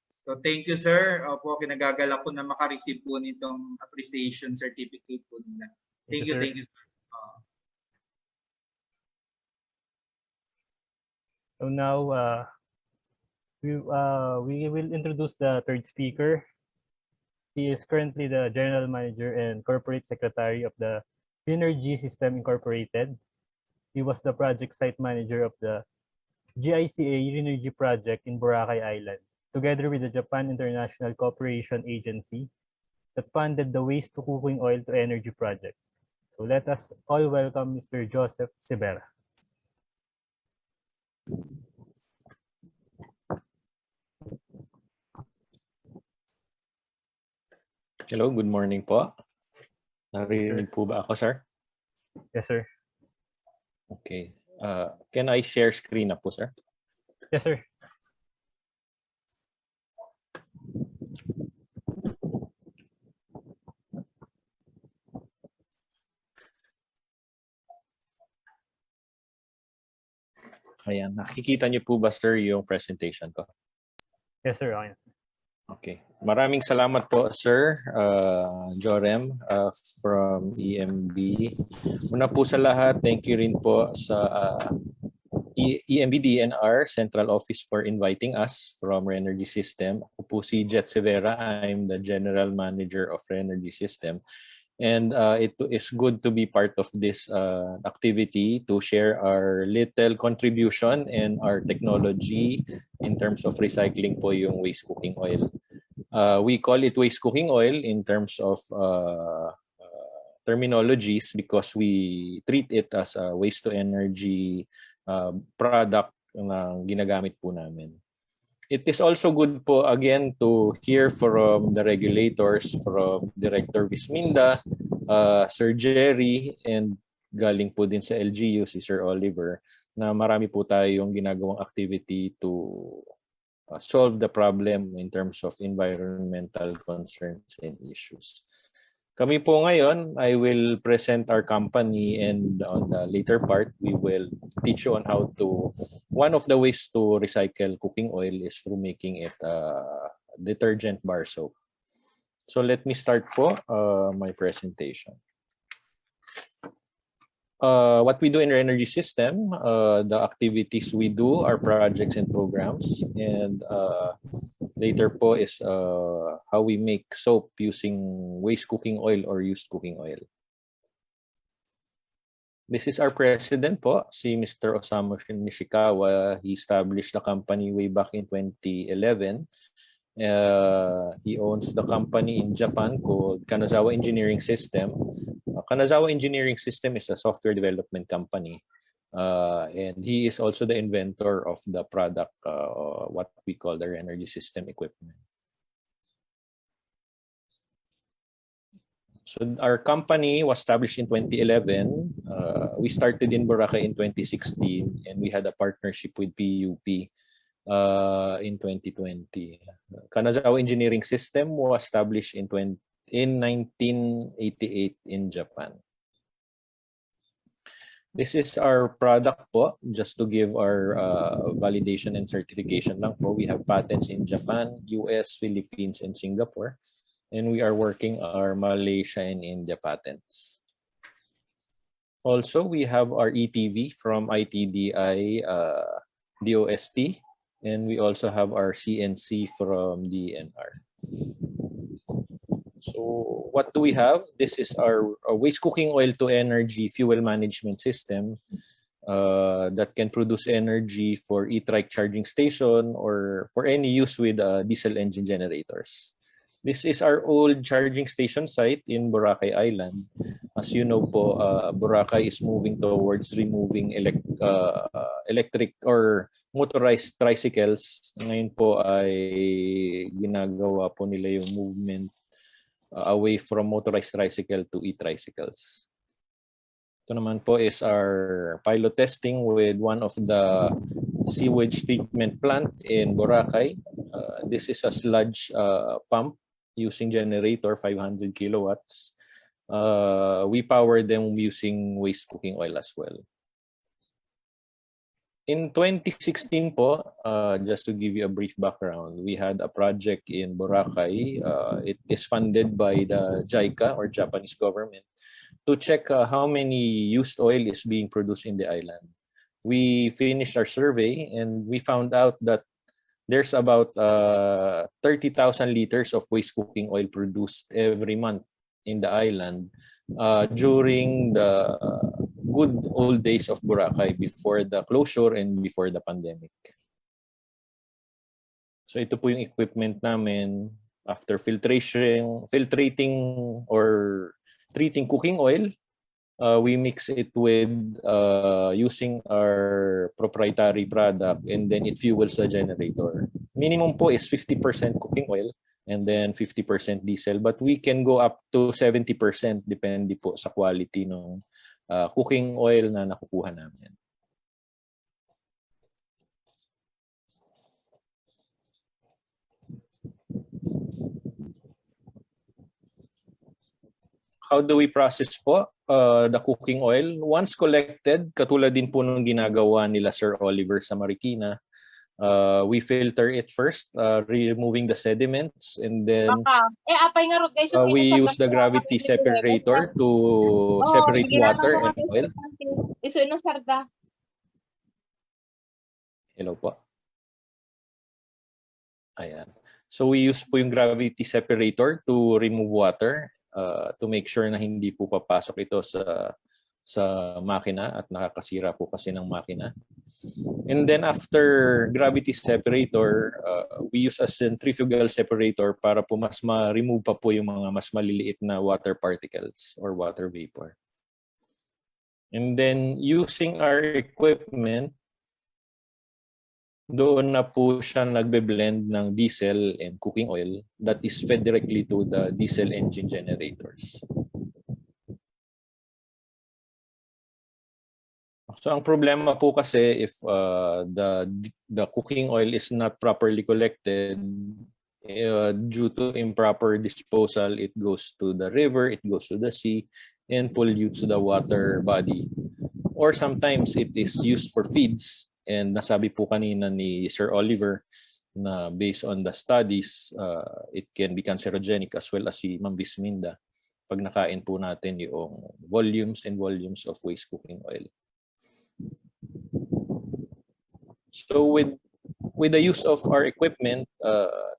So thank you, sir. Opo, kinagagalak ko na makareceive po nitong appreciation certificate po nila. Thank you, sir. So now we will introduce the third speaker. He is currently the General Manager and Corporate Secretary of the Renergy System Incorporated. He was the project site manager of the GICA Renergy project in Boracay Island, together with the Japan International Cooperation Agency that funded the Waste to Cooking Oil to Energy project. So let us all welcome Mr. Joseph Severa. Hello, good morning po. Narinig po ba ako, sir? Yes, sir. Okay. Can I share screen na po, sir? Yes, sir. Ayan, nakikita niyo po ba, sir, yung presentation ko? Yes, sir. Okay. Okay. Maraming salamat po, sir, Jerome from EMB. Una po sa lahat, thank you rin po sa EMB DNR Central Office for inviting us from Renergy System. Ako po si Jett Severa. I'm the General Manager of Renergy System. And it is good to be part of this activity to share our little contribution and our technology in terms of recycling po yung waste cooking oil. We call it waste cooking oil in terms of terminologies because we treat it as a waste to energy product na ginagamit po namin. It is also good po again to hear from the regulators, from Director Bisminda, Sir Jerry, and galing po din sa LGU si Sir Oliver, na marami po tayong ginagawang activity to solve the problem in terms of environmental concerns and issues. Kami po ngayon, I will present our company, and on the later part, we will teach you on how to, one of the ways to recycle cooking oil is through making it detergent bar soap. So let me start po my presentation. What we do in Renergy System, the activities we do, our projects and programs, and later po is how we make soap using waste cooking oil or used cooking oil. This is our president po, si Mr. Osamu Nishikawa. He established the company way back in 2011. He owns the company in Japan called Kanazawa Engineering System. Kanazawa Engineering System is a software development company. And he is also the inventor of the product, what we call the Renergy system equipment. So our company was established in 2011. We started in Boracay in 2016, and we had a partnership with PUP in 2020. Kanazawa Engineering System was established in 1988 in Japan. This is our product po, just to give our validation and certification lang po. We have patents in Japan, US, Philippines, and Singapore. And we are working our Malaysia and India patents. Also, we have our ETV from ITDI DOST, and we also have our CNC from DNR. So what do we have? This is our waste cooking oil to energy fuel management system that can produce energy for e-trike charging station or for any use with diesel engine generators. This is our old charging station site in Boracay Island. As you know po, Boracay is moving towards removing electric or motorized tricycles. Ngayon po ay ginagawa po nila yung movement away from motorized tricycle to e-tricycles. Ito naman po is our pilot testing with one of the sewage treatment plant in Boracay. This is a sludge pump using generator, 500 kilowatts. We power them using waste cooking oil as well. In 2016 po, just to give you a brief background, we had a project in Boracay. It is funded by the JICA or Japanese government to check how many used oil is being produced in the island. We finished our survey and we found out that there's about 30,000 liters of waste cooking oil produced every month in the island during the good old days of Boracay before the closure and before the pandemic. So ito po yung equipment namin after filtrating or treating cooking oil. We mix it with using our proprietary product and then it fuels the generator. Minimum po is 50% cooking oil and then 50% diesel, but we can go up to 70% depende po sa quality ng cooking oil na nakukuha namin. How do we process po the cooking oil? Once collected, katulad din po ng ginagawa nila Sir Oliver sa Marikina, we filter it first, removing the sediments, and then we use the gravity separator to separate water and oil. Hello po. Ayan. So we use po yung gravity separator to remove water to make sure na hindi po papasok ito sa makina at nakakasira po kasi ng makina. And then after gravity separator, we use a centrifugal separator para po mas ma-remove pa po yung mga mas maliliit na water particles or water vapor. And then using our equipment, doon na po siya nagbe-blend ng diesel and cooking oil that is fed directly to the diesel engine generators. So ang problema po kasi if the cooking oil is not properly collected due to improper disposal, it goes to the river, it goes to the sea, and pollutes the water body. Or sometimes it is used for feeds. And nasabi po kanina ni Sir Oliver na based on the studies, it can be cancerogenic as well as si Ma'am Visminda pag nakain po natin yung volumes and volumes of waste cooking oil. So with the use of our equipment,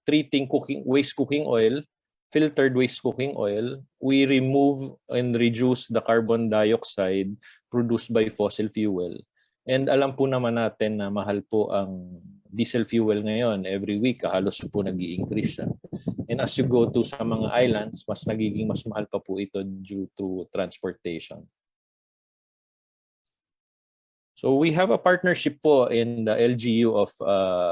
treating waste cooking oil, filtered waste cooking oil, we remove and reduce the carbon dioxide produced by fossil fuel. And alam po naman natin na mahal po ang diesel fuel ngayon. Every week, halos po nag-i-increase siya. And as you go to sa mga islands, mas nagiging mas mahal pa po ito due to transportation. So we have a partnership po in the LGU of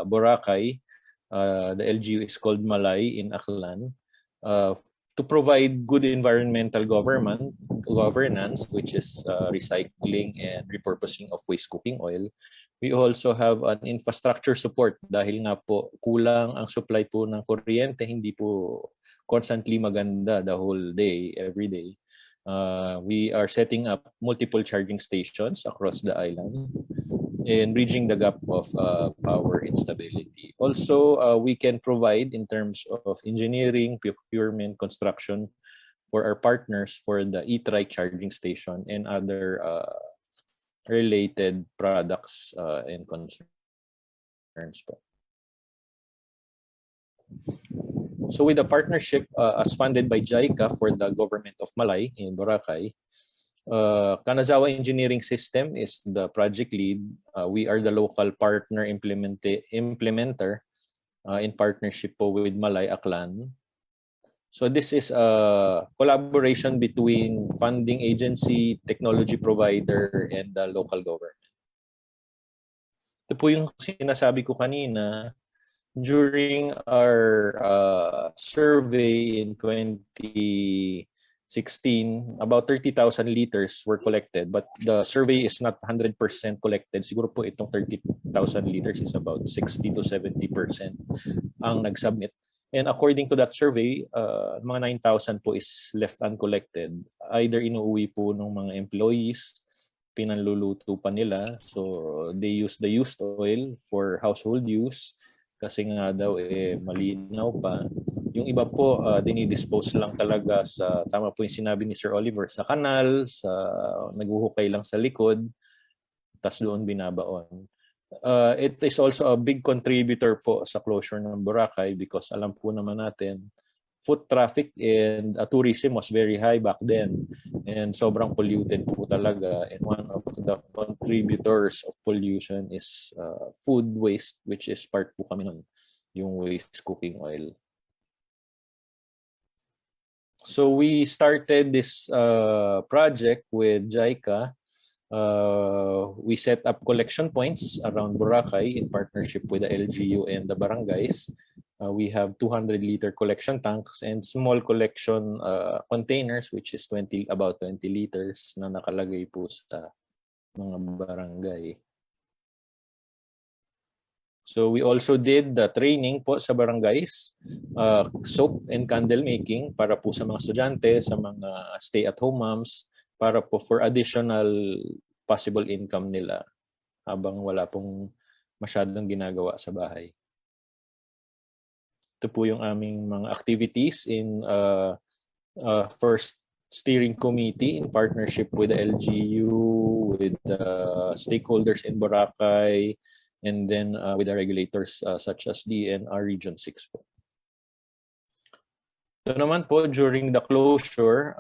Boracay. The LGU is called Malay in Aklan, to provide good environmental governance, which is recycling and repurposing of waste cooking oil. We also have an infrastructure support dahil nga po kulang ang supply po ng kuryente, hindi po constantly maganda the whole day, every day. We are setting up multiple charging stations across the island and bridging the gap of power instability. Also, we can provide in terms of engineering, procurement, construction for our partners for the e-trike charging station and other related products and concerns po. So with the partnership as funded by JICA for the government of Malay in Boracay, Kanazawa Engineering System is the project lead. We are the local partner implementer in partnership po with Malay Aklan. So this is a collaboration between funding agency, technology provider, and the local government. Ito po yung sinasabi ko kanina. During our survey in 2016, about 30,000 liters were collected, but the survey is not 100% collected. Siguro po itong 30,000 liters is about 60 to 70% ang nag-submit. And according to that survey, mga 9,000 po is left uncollected. Either inuuwi po ng mga employees, pinanluluto pa nila. So they use the used oil for household use kasi nga daw malinaw pa. Yung iba po, dinidispose lang talaga sa, tama po yung sinabi ni Sir Oliver, sa kanal, sa naghuhukay lang sa likod, tas doon binabaon. It is also a big contributor po sa closure ng Boracay because alam po naman natin, foot traffic and tourism was very high back then and sobrang polluted po talaga, and one of the contributors of pollution is food waste, which is part po kami nun, yung waste cooking oil. So we started this project with JICA. We set up collection points around Boracay in partnership with the LGU and the barangays. We have 200-liter collection tanks and small collection containers, which is about 20 liters na nakalagay po sa mga barangay. So we also did the training po sa barangays, soap and candle making para po sa mga estudyante, sa mga stay-at-home moms, para po for additional possible income nila habang wala pong masyadong ginagawa sa bahay. Ito po yung aming mga activities in first steering committee in partnership with the LGU, with the stakeholders in Boracay, and then with the regulators such as DNR Region 6 po. Ito naman po, during the closure,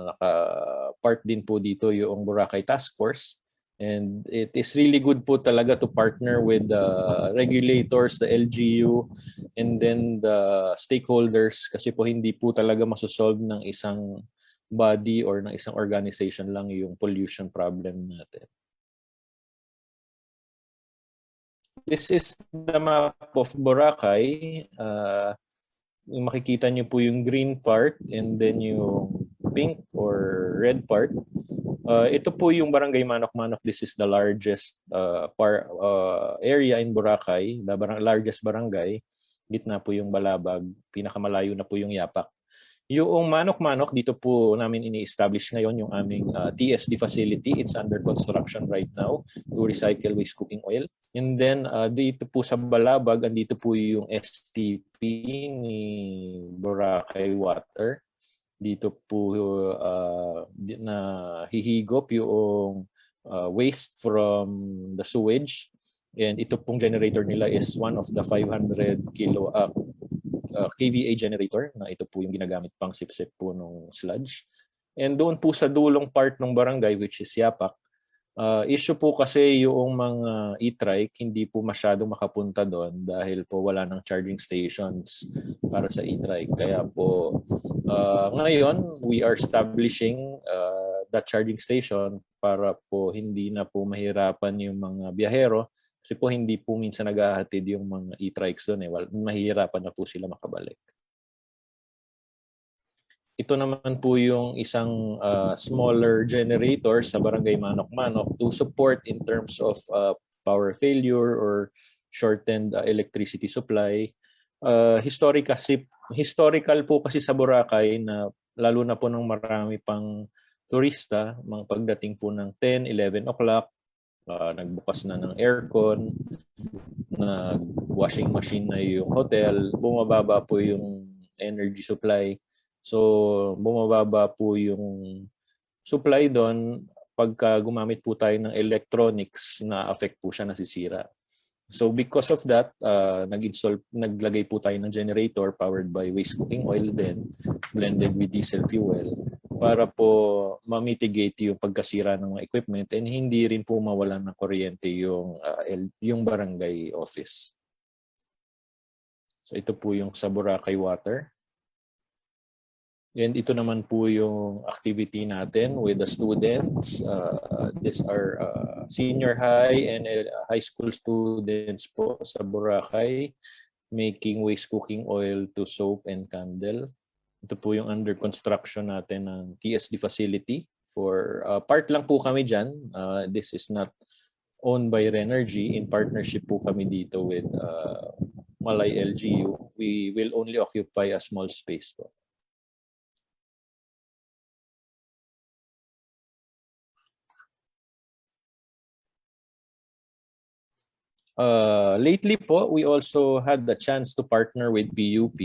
naka-part din po dito yung Boracay Task Force. And it is really good po talaga to partner with the regulators, the LGU, and then the stakeholders kasi po hindi po talaga masosolve ng isang body or ng isang organization lang yung pollution problem natin. This is the map of Boracay. Makikita niyo po yung green part and then yung pink or red part. Ito po yung Barangay Manok-Manok. This is the largest area in Boracay, the largest barangay. Gitna po yung Balabag, pinakamalayo na po yung Yapak. Yung Manok-Manok, dito po namin ini-establish ngayon yung aming TSD facility. It's under construction right now to recycle waste cooking oil. And then dito po sa Balabag, andito po yung STP ni Boracay Water. Dito po na hihigop yung waste from the sewage. And ito pong generator nila is one of the 500 kVA generator na ito po yung ginagamit pang sip-sip po ng sludge. And doon po sa dulong part ng barangay, which is Yapak, issue po kasi yung mga e-trike hindi po masyadong makapunta doon dahil po wala ng charging stations para sa e-trike. Kaya po ngayon we are establishing that charging station para po hindi na po mahirapan yung mga biyahero. Kasi po hindi po minsan naghahatid yung mga e-trikes doon eh. Mahihirapan na po sila makabalik. Ito naman po yung isang smaller generator sa Barangay Manok-Manok to support in terms of power failure or shortened electricity supply. Historical po kasi sa Boracay na lalo na po ng marami pang turista, mga pagdating po ng 10, 11 o'clock, nagbukas na ng aircon, nag-washing machine na yung hotel, bumababa po yung energy supply. So, bumababa po yung supply doon pagka gumamit po tayo ng electronics na affect po siya, nasisira. So, because of that, naglagay po tayo ng generator powered by waste cooking oil then blended with diesel fuel para po ma-mitigate yung pagkasira ng mga equipment and hindi rin po mawalan ng kuryente yung barangay office. So, ito po yung sa Boracay Water. And ito naman po yung activity natin with the students. These are senior high and high school students po sa Boracay making waste cooking oil to soap and candle. Ito po yung under construction natin ng TSD facility. For part lang po kami dyan. This is not owned by Renergy. In partnership po kami dito with Malay LGU. We will only occupy a small space po. Lately po, we also had the chance to partner with PUP.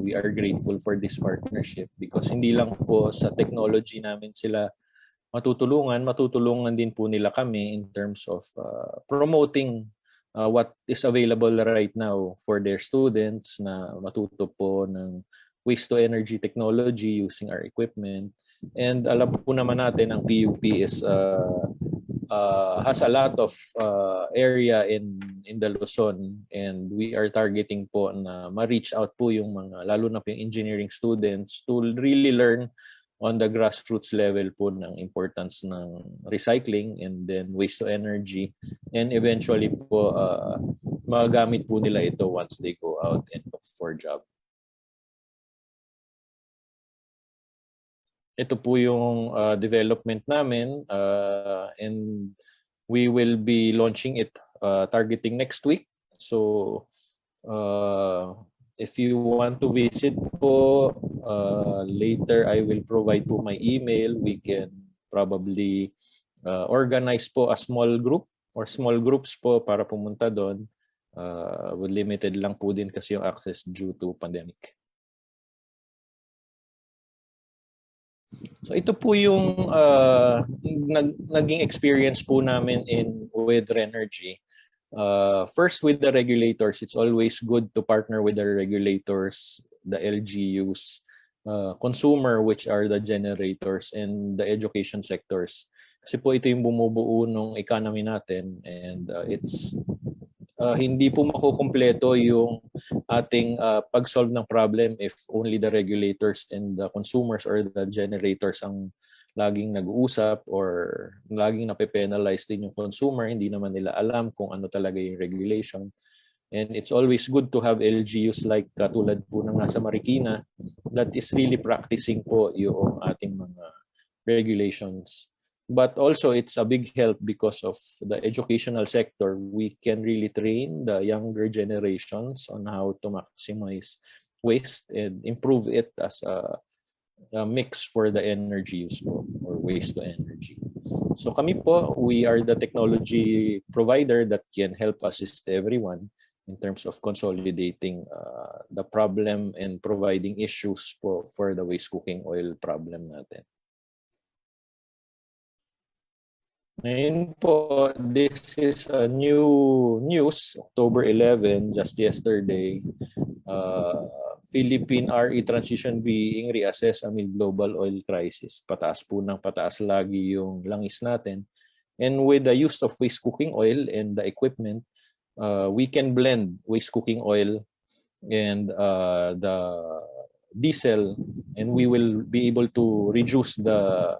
We are grateful for this partnership because hindi lang po sa technology namin sila matutulungan din po nila kami in terms of promoting what is available right now for their students na matuto po ng waste to energy technology using our equipment. And alam po naman natin ang PUP is has a lot of area in the Luzon and we are targeting po na ma-reach out po yung mga lalo na po yung engineering students to really learn on the grassroots level po ng importance ng recycling and then waste to energy and eventually po magamit po nila ito once they go out and look for job. Ito po yung development namin and we will be launching it targeting next week. So if you want to visit po later, I will provide po my email. We can probably organize po a small group or small groups po para pumunta doon. Limited lang po din kasi yung access due to pandemic. So ito po yung naging experience po namin with Renergy. First with the regulators, it's always good to partner with the regulators, the LGUs, consumer which are the generators and the education sectors. Kasi po ito yung bumubuo ng economy natin and it's hindi po makukumpleto yung ating pag-solve ng problem if only the regulators and the consumers or the generators ang laging nag-uusap or laging nape-penalize din yung consumer, hindi naman nila alam kung ano talaga yung regulation. And it's always good to have LGUs like katulad po ng nasa Marikina that is really practicing po yung ating mga regulations. But also it's a big help because of the educational sector. We can really train the younger generations on how to maximize waste and improve it as a mix for the energy use po, or waste to energy. So kami po, we are the technology provider that can help assist everyone in terms of consolidating the problem and providing issues po for the waste cooking oil problem natin. Ngayon po, this is a new news, October 11, just yesterday. Philippine RE Transition being reassessed amid global oil crisis. Pataas po ng pataas lagi yung langis natin. And with the use of waste cooking oil and the equipment, we can blend waste cooking oil and the diesel, and we will be able to reduce the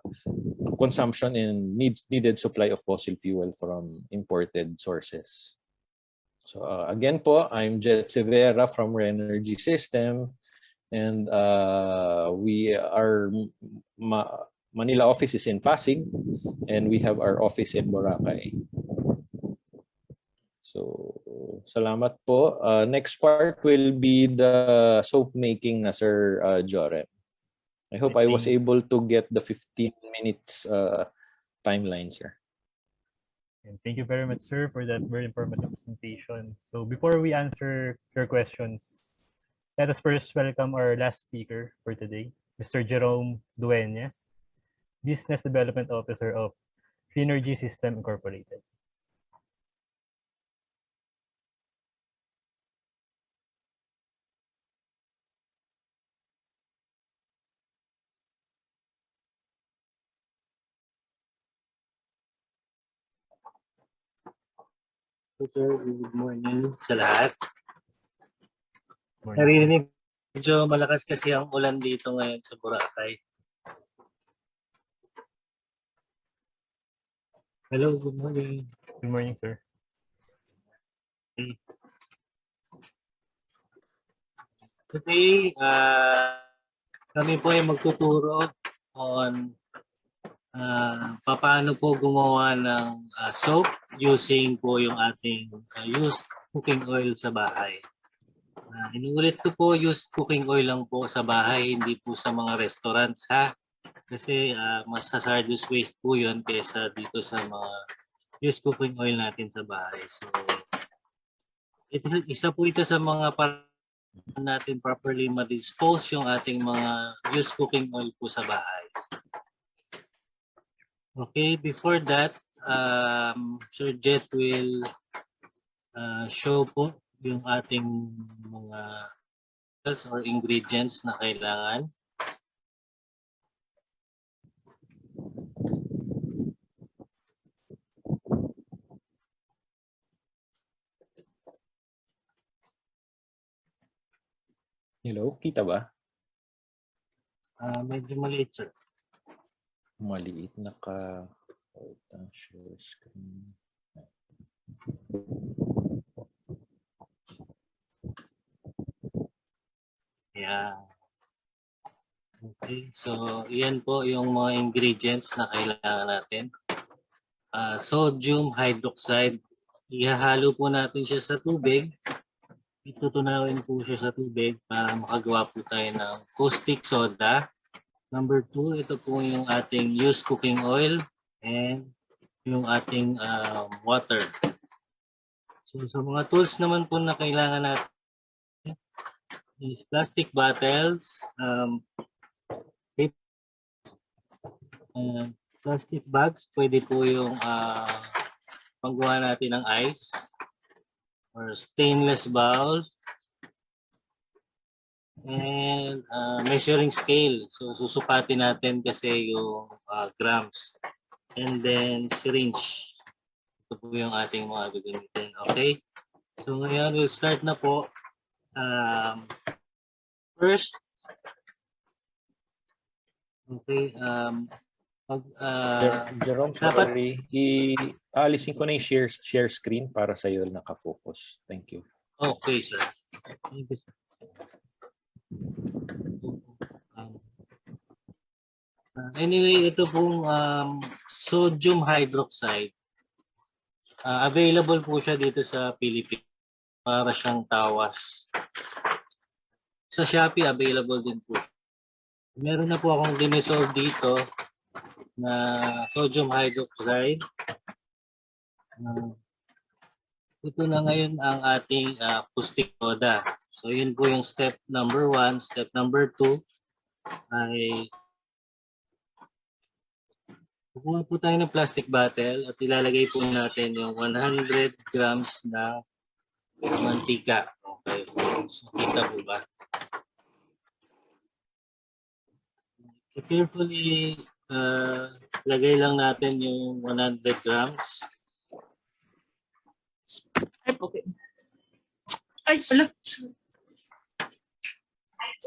consumption and needed supply of fossil fuel from imported sources. So again po, I'm Jett Severa from Renergy System, and Manila office is in Pasig, and we have our office in Boracay. So salamat po. Next part will be the soap making na Sir Jerome. I hope I was able to get the 15 minutes timeline, sir. And thank you very much, sir, for that very informative presentation. So before we answer your questions, let us first welcome our last speaker for today, Mr. Jerome Dueñas, Business Development Officer of Renergy System Incorporated. Sir, good morning sa lahat. Morning. Narinig, medyo malakas kasi ang ulan dito ngayon sa Boracay. Hello, good morning. Good morning, sir. Today, kami po ay magtuturo on paano po gumawa ng soap using po yung ating used cooking oil sa bahay. Inuulit ko po, used cooking oil lang po sa bahay, hindi po sa mga restaurants ha. Kasi mas hazardous waste po yun kaysa dito sa mga used cooking oil natin sa bahay. So, isa po ito sa mga paraan natin properly ma-dispose yung ating mga used cooking oil po sa bahay. Okay, before that, Sir Jett will show po yung ating mga or ingredients na kailangan. Hello, kita ba? Medyo maliit, sir. Maliit, share screen. Yeah. Okay, so yan po yung mga ingredients na kailangan natin. Sodium hydroxide, ihahalo po natin siya sa tubig. Itutunawin po siya sa tubig para makagawa po tayo ng caustic soda. Number 2, ito po yung ating used cooking oil and yung ating water. So sa mga tools naman po na kailangan natin is plastic bottles, plastic bags, pwede po yung panggawa natin ng ice, or stainless bowl, and measuring scale. So susukatin natin kasi yung grams. And then syringe. Ito po yung ating mga gagamitin. Okay? So ngayon we'll start na po. First, okay, Jerome, sorry. Aalisin ko na yung share screen para sa iyo nakafocus. Thank you. Okay, sir. Thank you, sir. Anyway, ito pong sodium hydroxide. Available po siya dito sa Philippines. Para siyang tawas. Sa Shopee, available din po. Meron na po akong dinisolve dito na sodium hydroxide. Ito na ngayon ang ating caustic soda. So yun po yung step number 1. Step number 2 ay kukuha po tayo ng plastic bottle at ilalagay po natin yung 100 grams na mantika. Okay. So kita po ba? So, carefully lagay lang natin yung 100 grams. Ay, okay. Ay, ala.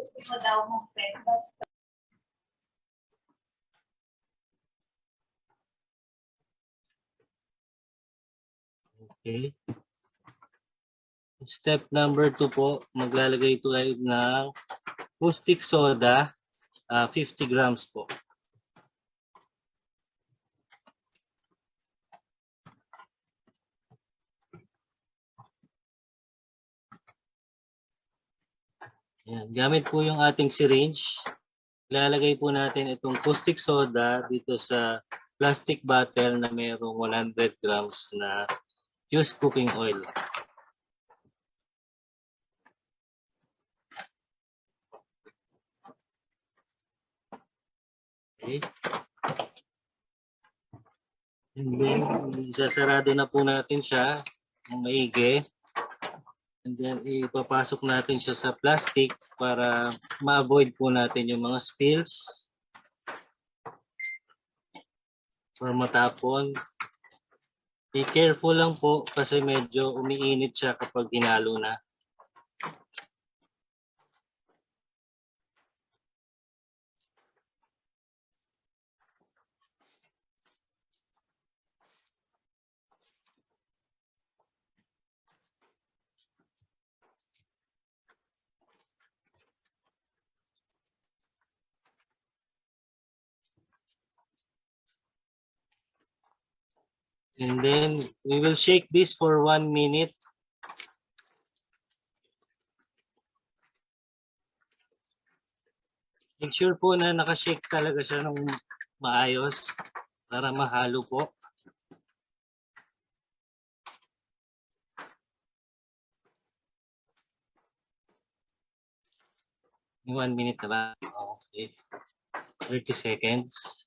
Okay. Step number 2 po, maglalagay tayo ng caustic soda, 50 grams po. Yan. Gamit po yung ating syringe. Ilalagay po natin itong caustic soda dito sa plastic bottle na mayroong 100 grams na used cooking oil. Okay. And then, isasarado na po natin siya ng maigi. And then, ipapasok natin siya sa plastic para ma-avoid po natin yung mga spills or matapon. Be careful lang po kasi medyo umiinit siya kapag hinalo na. And then we will shake this for 1 minute. Make sure po na nakashake talaga siya ng maayos para mahalo po. Yung 1 minute na ba? Okay. 30 seconds.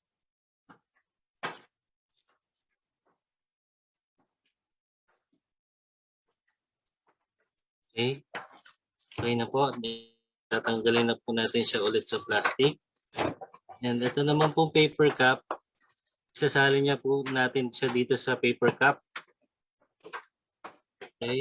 Okay. Okay na po. Tatanggalin na po natin siya ulit sa plastic. And ito naman pong paper cup. Sasali niya po natin siya dito sa paper cup. Okay.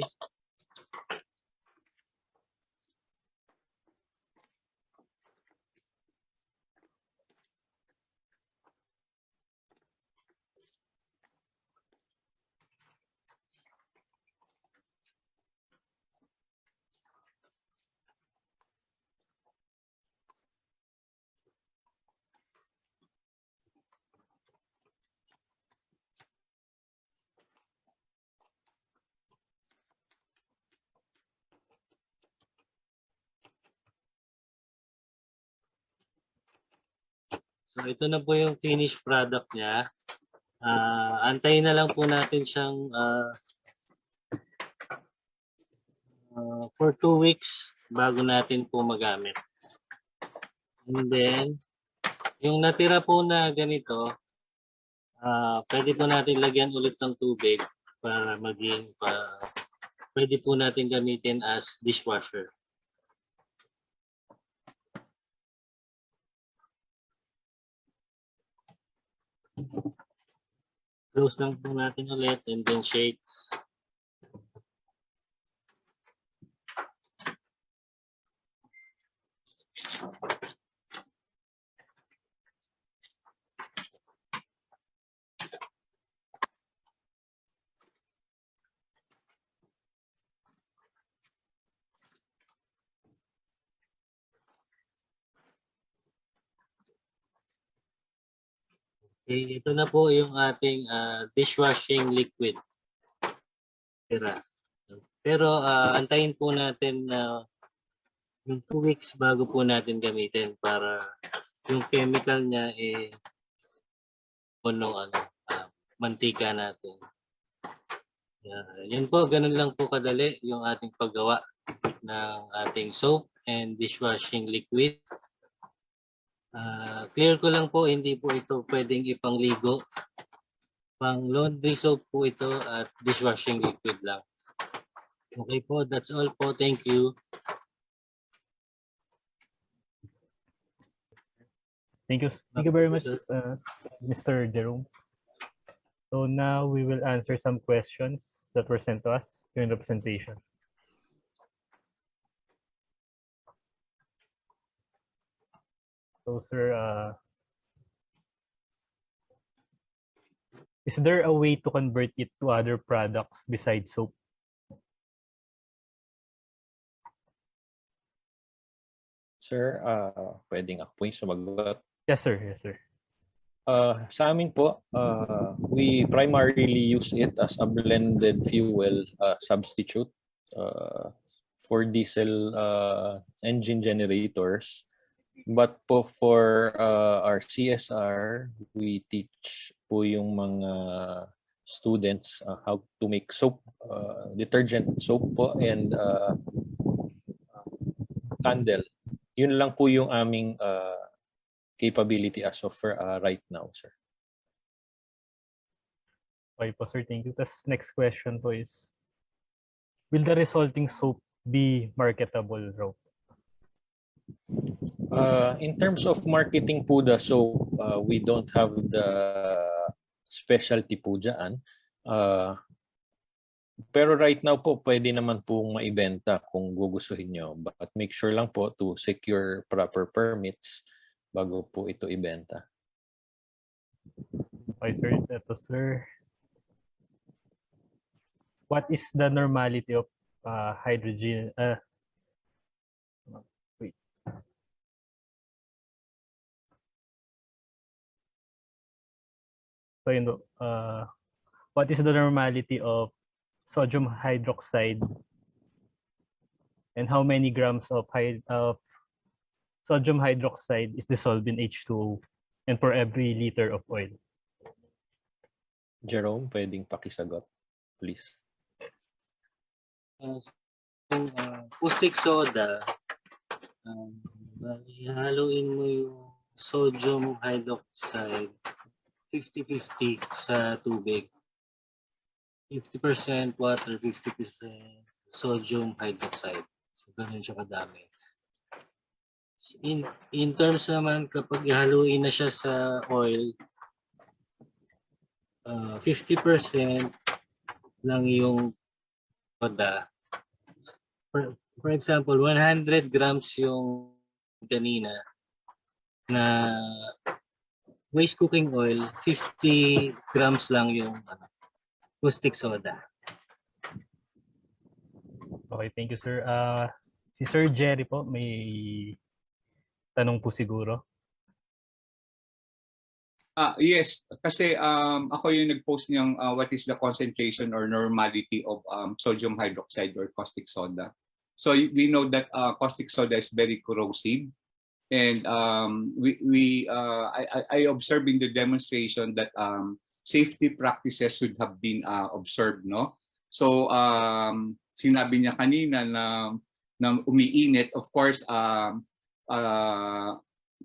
So ito na po yung finished product niya. Antayin na lang po natin siyang for 2 weeks bago natin po magamit. And then, yung natira po na ganito, pwede po natin lagyan ulit ng tubig para maging, pwede po natin gamitin as dishwasher. Close lang po natin ulit and then shake. Okay, ito na po yung ating dishwashing liquid. Pero antayin po natin yung 2 weeks bago po natin gamitin para yung chemical niya punong mantika natin. Yun po, ganun lang po kadali yung ating paggawa ng ating soap and dishwashing liquid. Clear ko lang po, hindi po ito pwedeng ipangligo. Pang laundry soap po ito at dishwashing liquid lang. Okay po, that's all po. Thank you. Thank you very much, Mr. Jerome. So now we will answer some questions that were sent to us during the presentation. So, sir, is there a way to convert it to other products besides soap? Sir, pwedeng ako po yung sumagot. Yes, sir. Yes, sir. Sa amin po, we primarily use it as a blended fuel substitute for diesel engine generators. But po for our CSR, we teach po yung mga students how to make soap, detergent soap po, and candle. Yun lang po yung aming capability as of right now, sir. Okay po, sir. Thank you. Tapos next question po is, will the resulting soap be marketable raw? In terms of marketing po the soap, we don't have the specialty po dyan. Pero right now po, pwede naman pong maibenta kung gugustuhin nyo. But make sure lang po to secure proper permits bago po ito ibenta. Okay, sir. Ito, sir. What is the normality of hydrogen? Wait. So, what is the normality of sodium hydroxide, and how many grams of sodium hydroxide is dissolved in H2O, and for every liter of oil? Jerome, pwedeng pakisagot, please. Caustic soda, haluin mo yung sodium hydroxide 50-50 sa tubig. 50% water, 50% sodium hydroxide. So, ganun siya kadami. In terms naman, kapag ihaluin na siya sa oil, 50% lang yung soda. For example, 100 grams yung kanina na waste cooking oil, 50 grams lang yung caustic soda. Okay, thank you, sir. Si Sir Jerry po, may tanong po siguro. Yes, kasi ako yung nag-post niyang what is the concentration or normality of sodium hydroxide or caustic soda. So we know that caustic soda is very corrosive, and I observed in the demonstration that safety practices should have been observed, no? So sinabi niya kanina na umiinit, of course,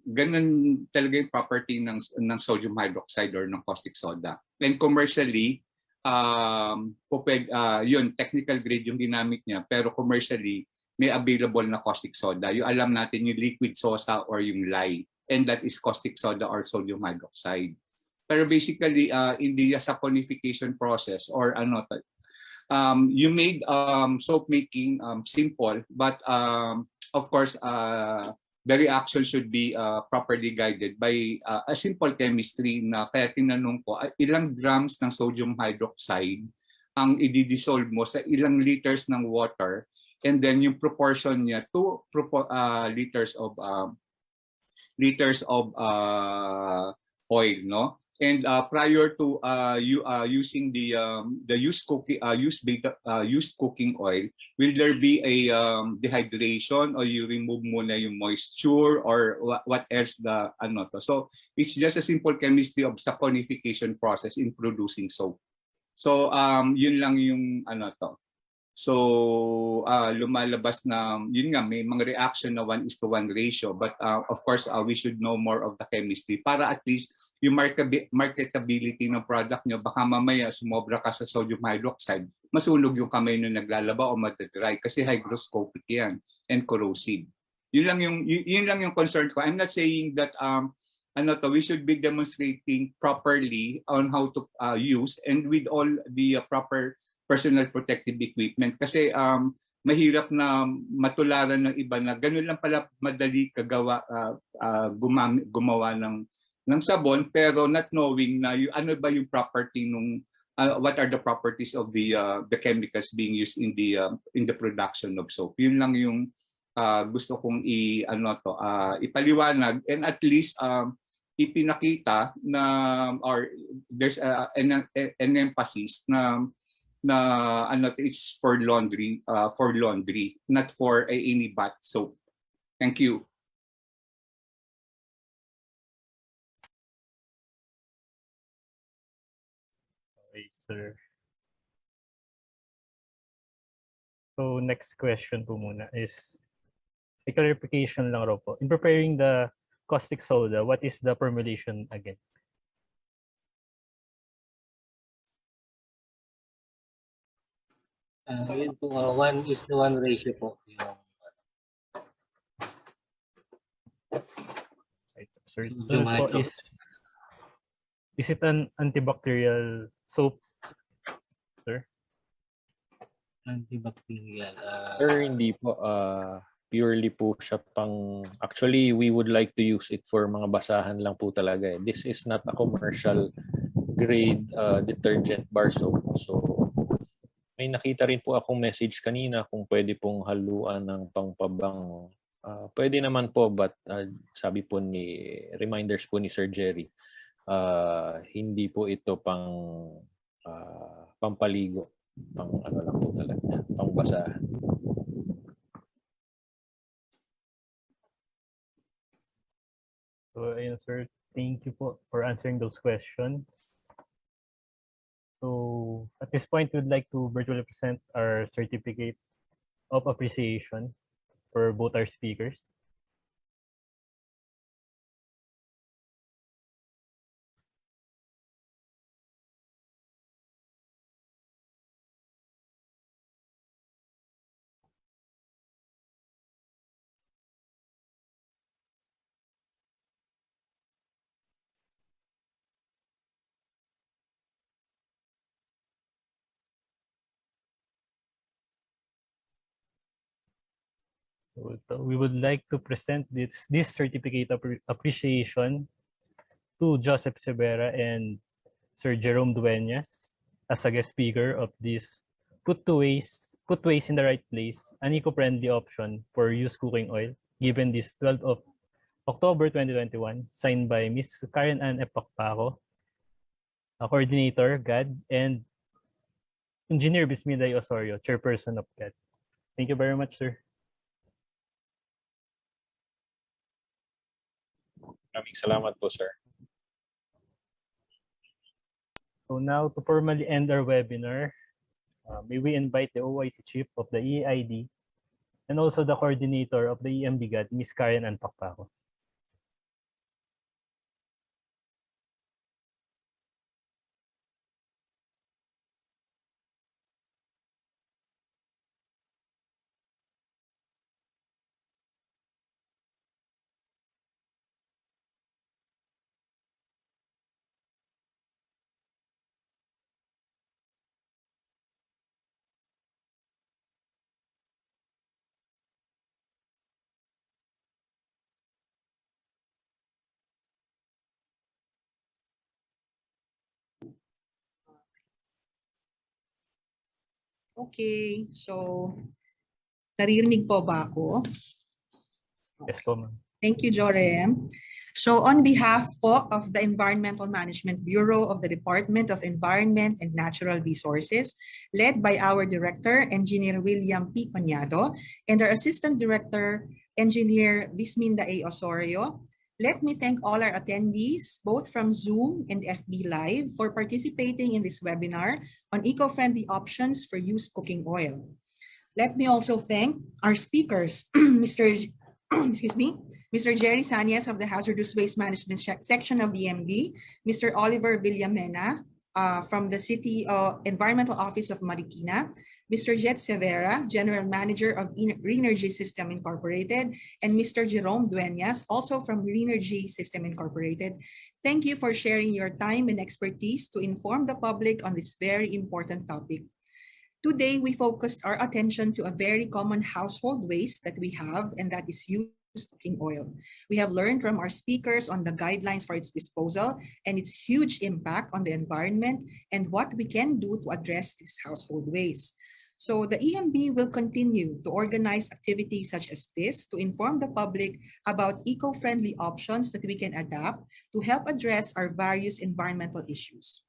ganun talaga yung property ng sodium hydroxide or ng caustic soda. And commercially, yun, technical grade yung ginamit niya, pero commercially, may available na caustic soda. Yung alam natin yung liquid sosa or yung lye, and that is caustic soda or sodium hydroxide. Pero basically, hindi sa saponification process or you made soap making simple, but of course, the reaction should be properly guided by a simple chemistry na kaya tinanong ko, ilang grams ng sodium hydroxide ang i-dissolve mo sa ilang liters ng water, and then yung proportion niya to liters of oil, no? And prior to using the used cooking oil, will there be a dehydration, or you remove muna yung moisture, or what else the So it's just a simple chemistry of saponification process in producing soap. So yun lang yung So lumalabas na yun nga, may mga reaction na 1:1 ratio, but of course we should know more of the chemistry para at least yung marketability ng product nyo, baka mamaya sumobra ka sa sodium hydroxide, masunog yung kamay nyo naglalaba o matadry kasi hygroscopic yan and corrosive. Yun lang yung concern ko. I'm not saying that we should be demonstrating properly on how to use and with all the proper personal protective equipment, kasi mahirap na matularan ng iba na ganun lang pala madali kagawa, gumawa ng sabon, pero not knowing na ano ba yung property nung what are the properties of the chemicals being used in the production of soap. Yun lang yung gusto kong ipaliwanag, and at least ipinakita na, or there's an emphasis na it's for laundry, not for any bath soap. Thank you. Okay, sir. So next question po muna is a clarification lang raw po. In preparing the caustic soda, what is the formulation again? Yun po, 1:1 ratio po. Right. Sir, so po is it an antibacterial soap, sir? Antibacterial. Sir, hindi po. Purely po siya pang... Actually, we would like to use it for mga basahan lang po talaga. This is not a commercial grade detergent bar soap. So, may nakita rin po akong message kanina kung pwede pong haluan ng pangpabango. Pwede naman po, but sabi po reminders po ni Sir Jerry, hindi po ito pampaligo. Pang ano lang po talaga, pang basahan. So, ayun, sir. Thank you po for answering those questions. So, at this point, we'd like to virtually present our certificate of appreciation for both our speakers. So we would like to present this certificate of appreciation to Joseph Severa and Sir Jerome Dueñas as a guest speaker of this put waste in the right place, an eco-friendly option for used cooking oil, given this 12th of October 2021, signed by Ms. Karen Ann Epakpako, a coordinator, GAD, and Engineer Bismillah Osorio, chairperson of GAD. Thank you very much, sir. Maraming salamat po, sir. So now, to formally end our webinar, may we invite the OIC Chief of the EID and also the coordinator of the EMBGAD, Ms. Karen Ann Pakpako. Okay, so naririnig po ba ako? Yes po, ma'am. Thank you, Jerome. So on behalf po of the Environmental Management Bureau of the Department of Environment and Natural Resources, led by our Director, Engineer William P. Conyado, and our Assistant Director, Engineer Bisminda A. Osorio, let me thank all our attendees, both from Zoom and FB Live, for participating in this webinar on eco-friendly options for used cooking oil. Let me also thank our speakers, Mr. Jerry Sañez of the Hazardous Waste Management section of EMB, Mr. Oliver Villamena from the City Environmental Office of Marikina, Mr. Jett Severa, General Manager of Renergy System Incorporated, and Mr. Jerome Dueñas, also from Renergy System Incorporated. Thank you for sharing your time and expertise to inform the public on this very important topic. Today, we focused our attention to a very common household waste that we have, and that is used cooking oil. We have learned from our speakers on the guidelines for its disposal and its huge impact on the environment and what we can do to address this household waste. So the EMB will continue to organize activities such as this to inform the public about eco-friendly options that we can adapt to help address our various environmental issues.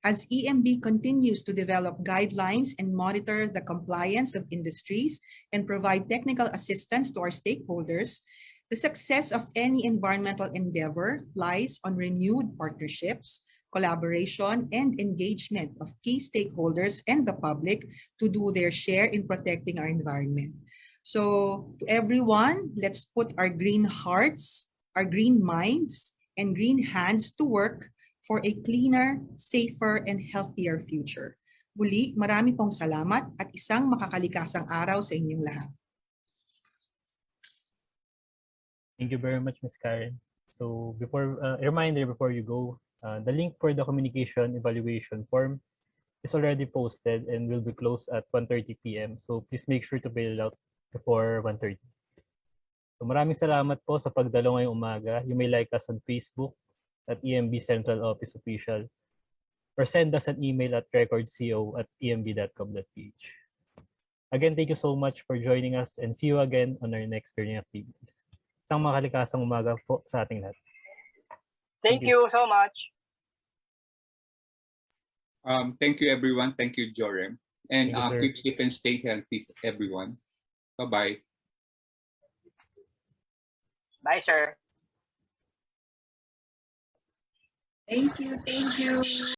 As EMB continues to develop guidelines and monitor the compliance of industries and provide technical assistance to our stakeholders, the success of any environmental endeavor lies on renewed partnerships, collaboration, and engagement of key stakeholders and the public to do their share in protecting our environment. So to everyone, let's put our green hearts, our green minds, and green hands to work for a cleaner, safer, and healthier future. Muli, marami pong salamat at isang makakalikasang araw sa inyong lahat. Thank you very much, Ms. Karen. So a reminder before you go, the link for the communication evaluation form is already posted and will be closed at 1:30 p.m. So please make sure to fill it out before 1:30. So maraming salamat po sa pagdalo ngayong umaga. You may like us on Facebook at EMB Central Office Official or send us an email at recordco@emb.com.ph. Again, thank you so much for joining us and see you again on our next learning activities. Isang makalikasang umaga po sa ating lahat. Thank you so much. Thank you, everyone. Thank you, Jerome. And Thank you, sir. keep safe and stay healthy, everyone. Bye-bye. Bye, sir. Thank you.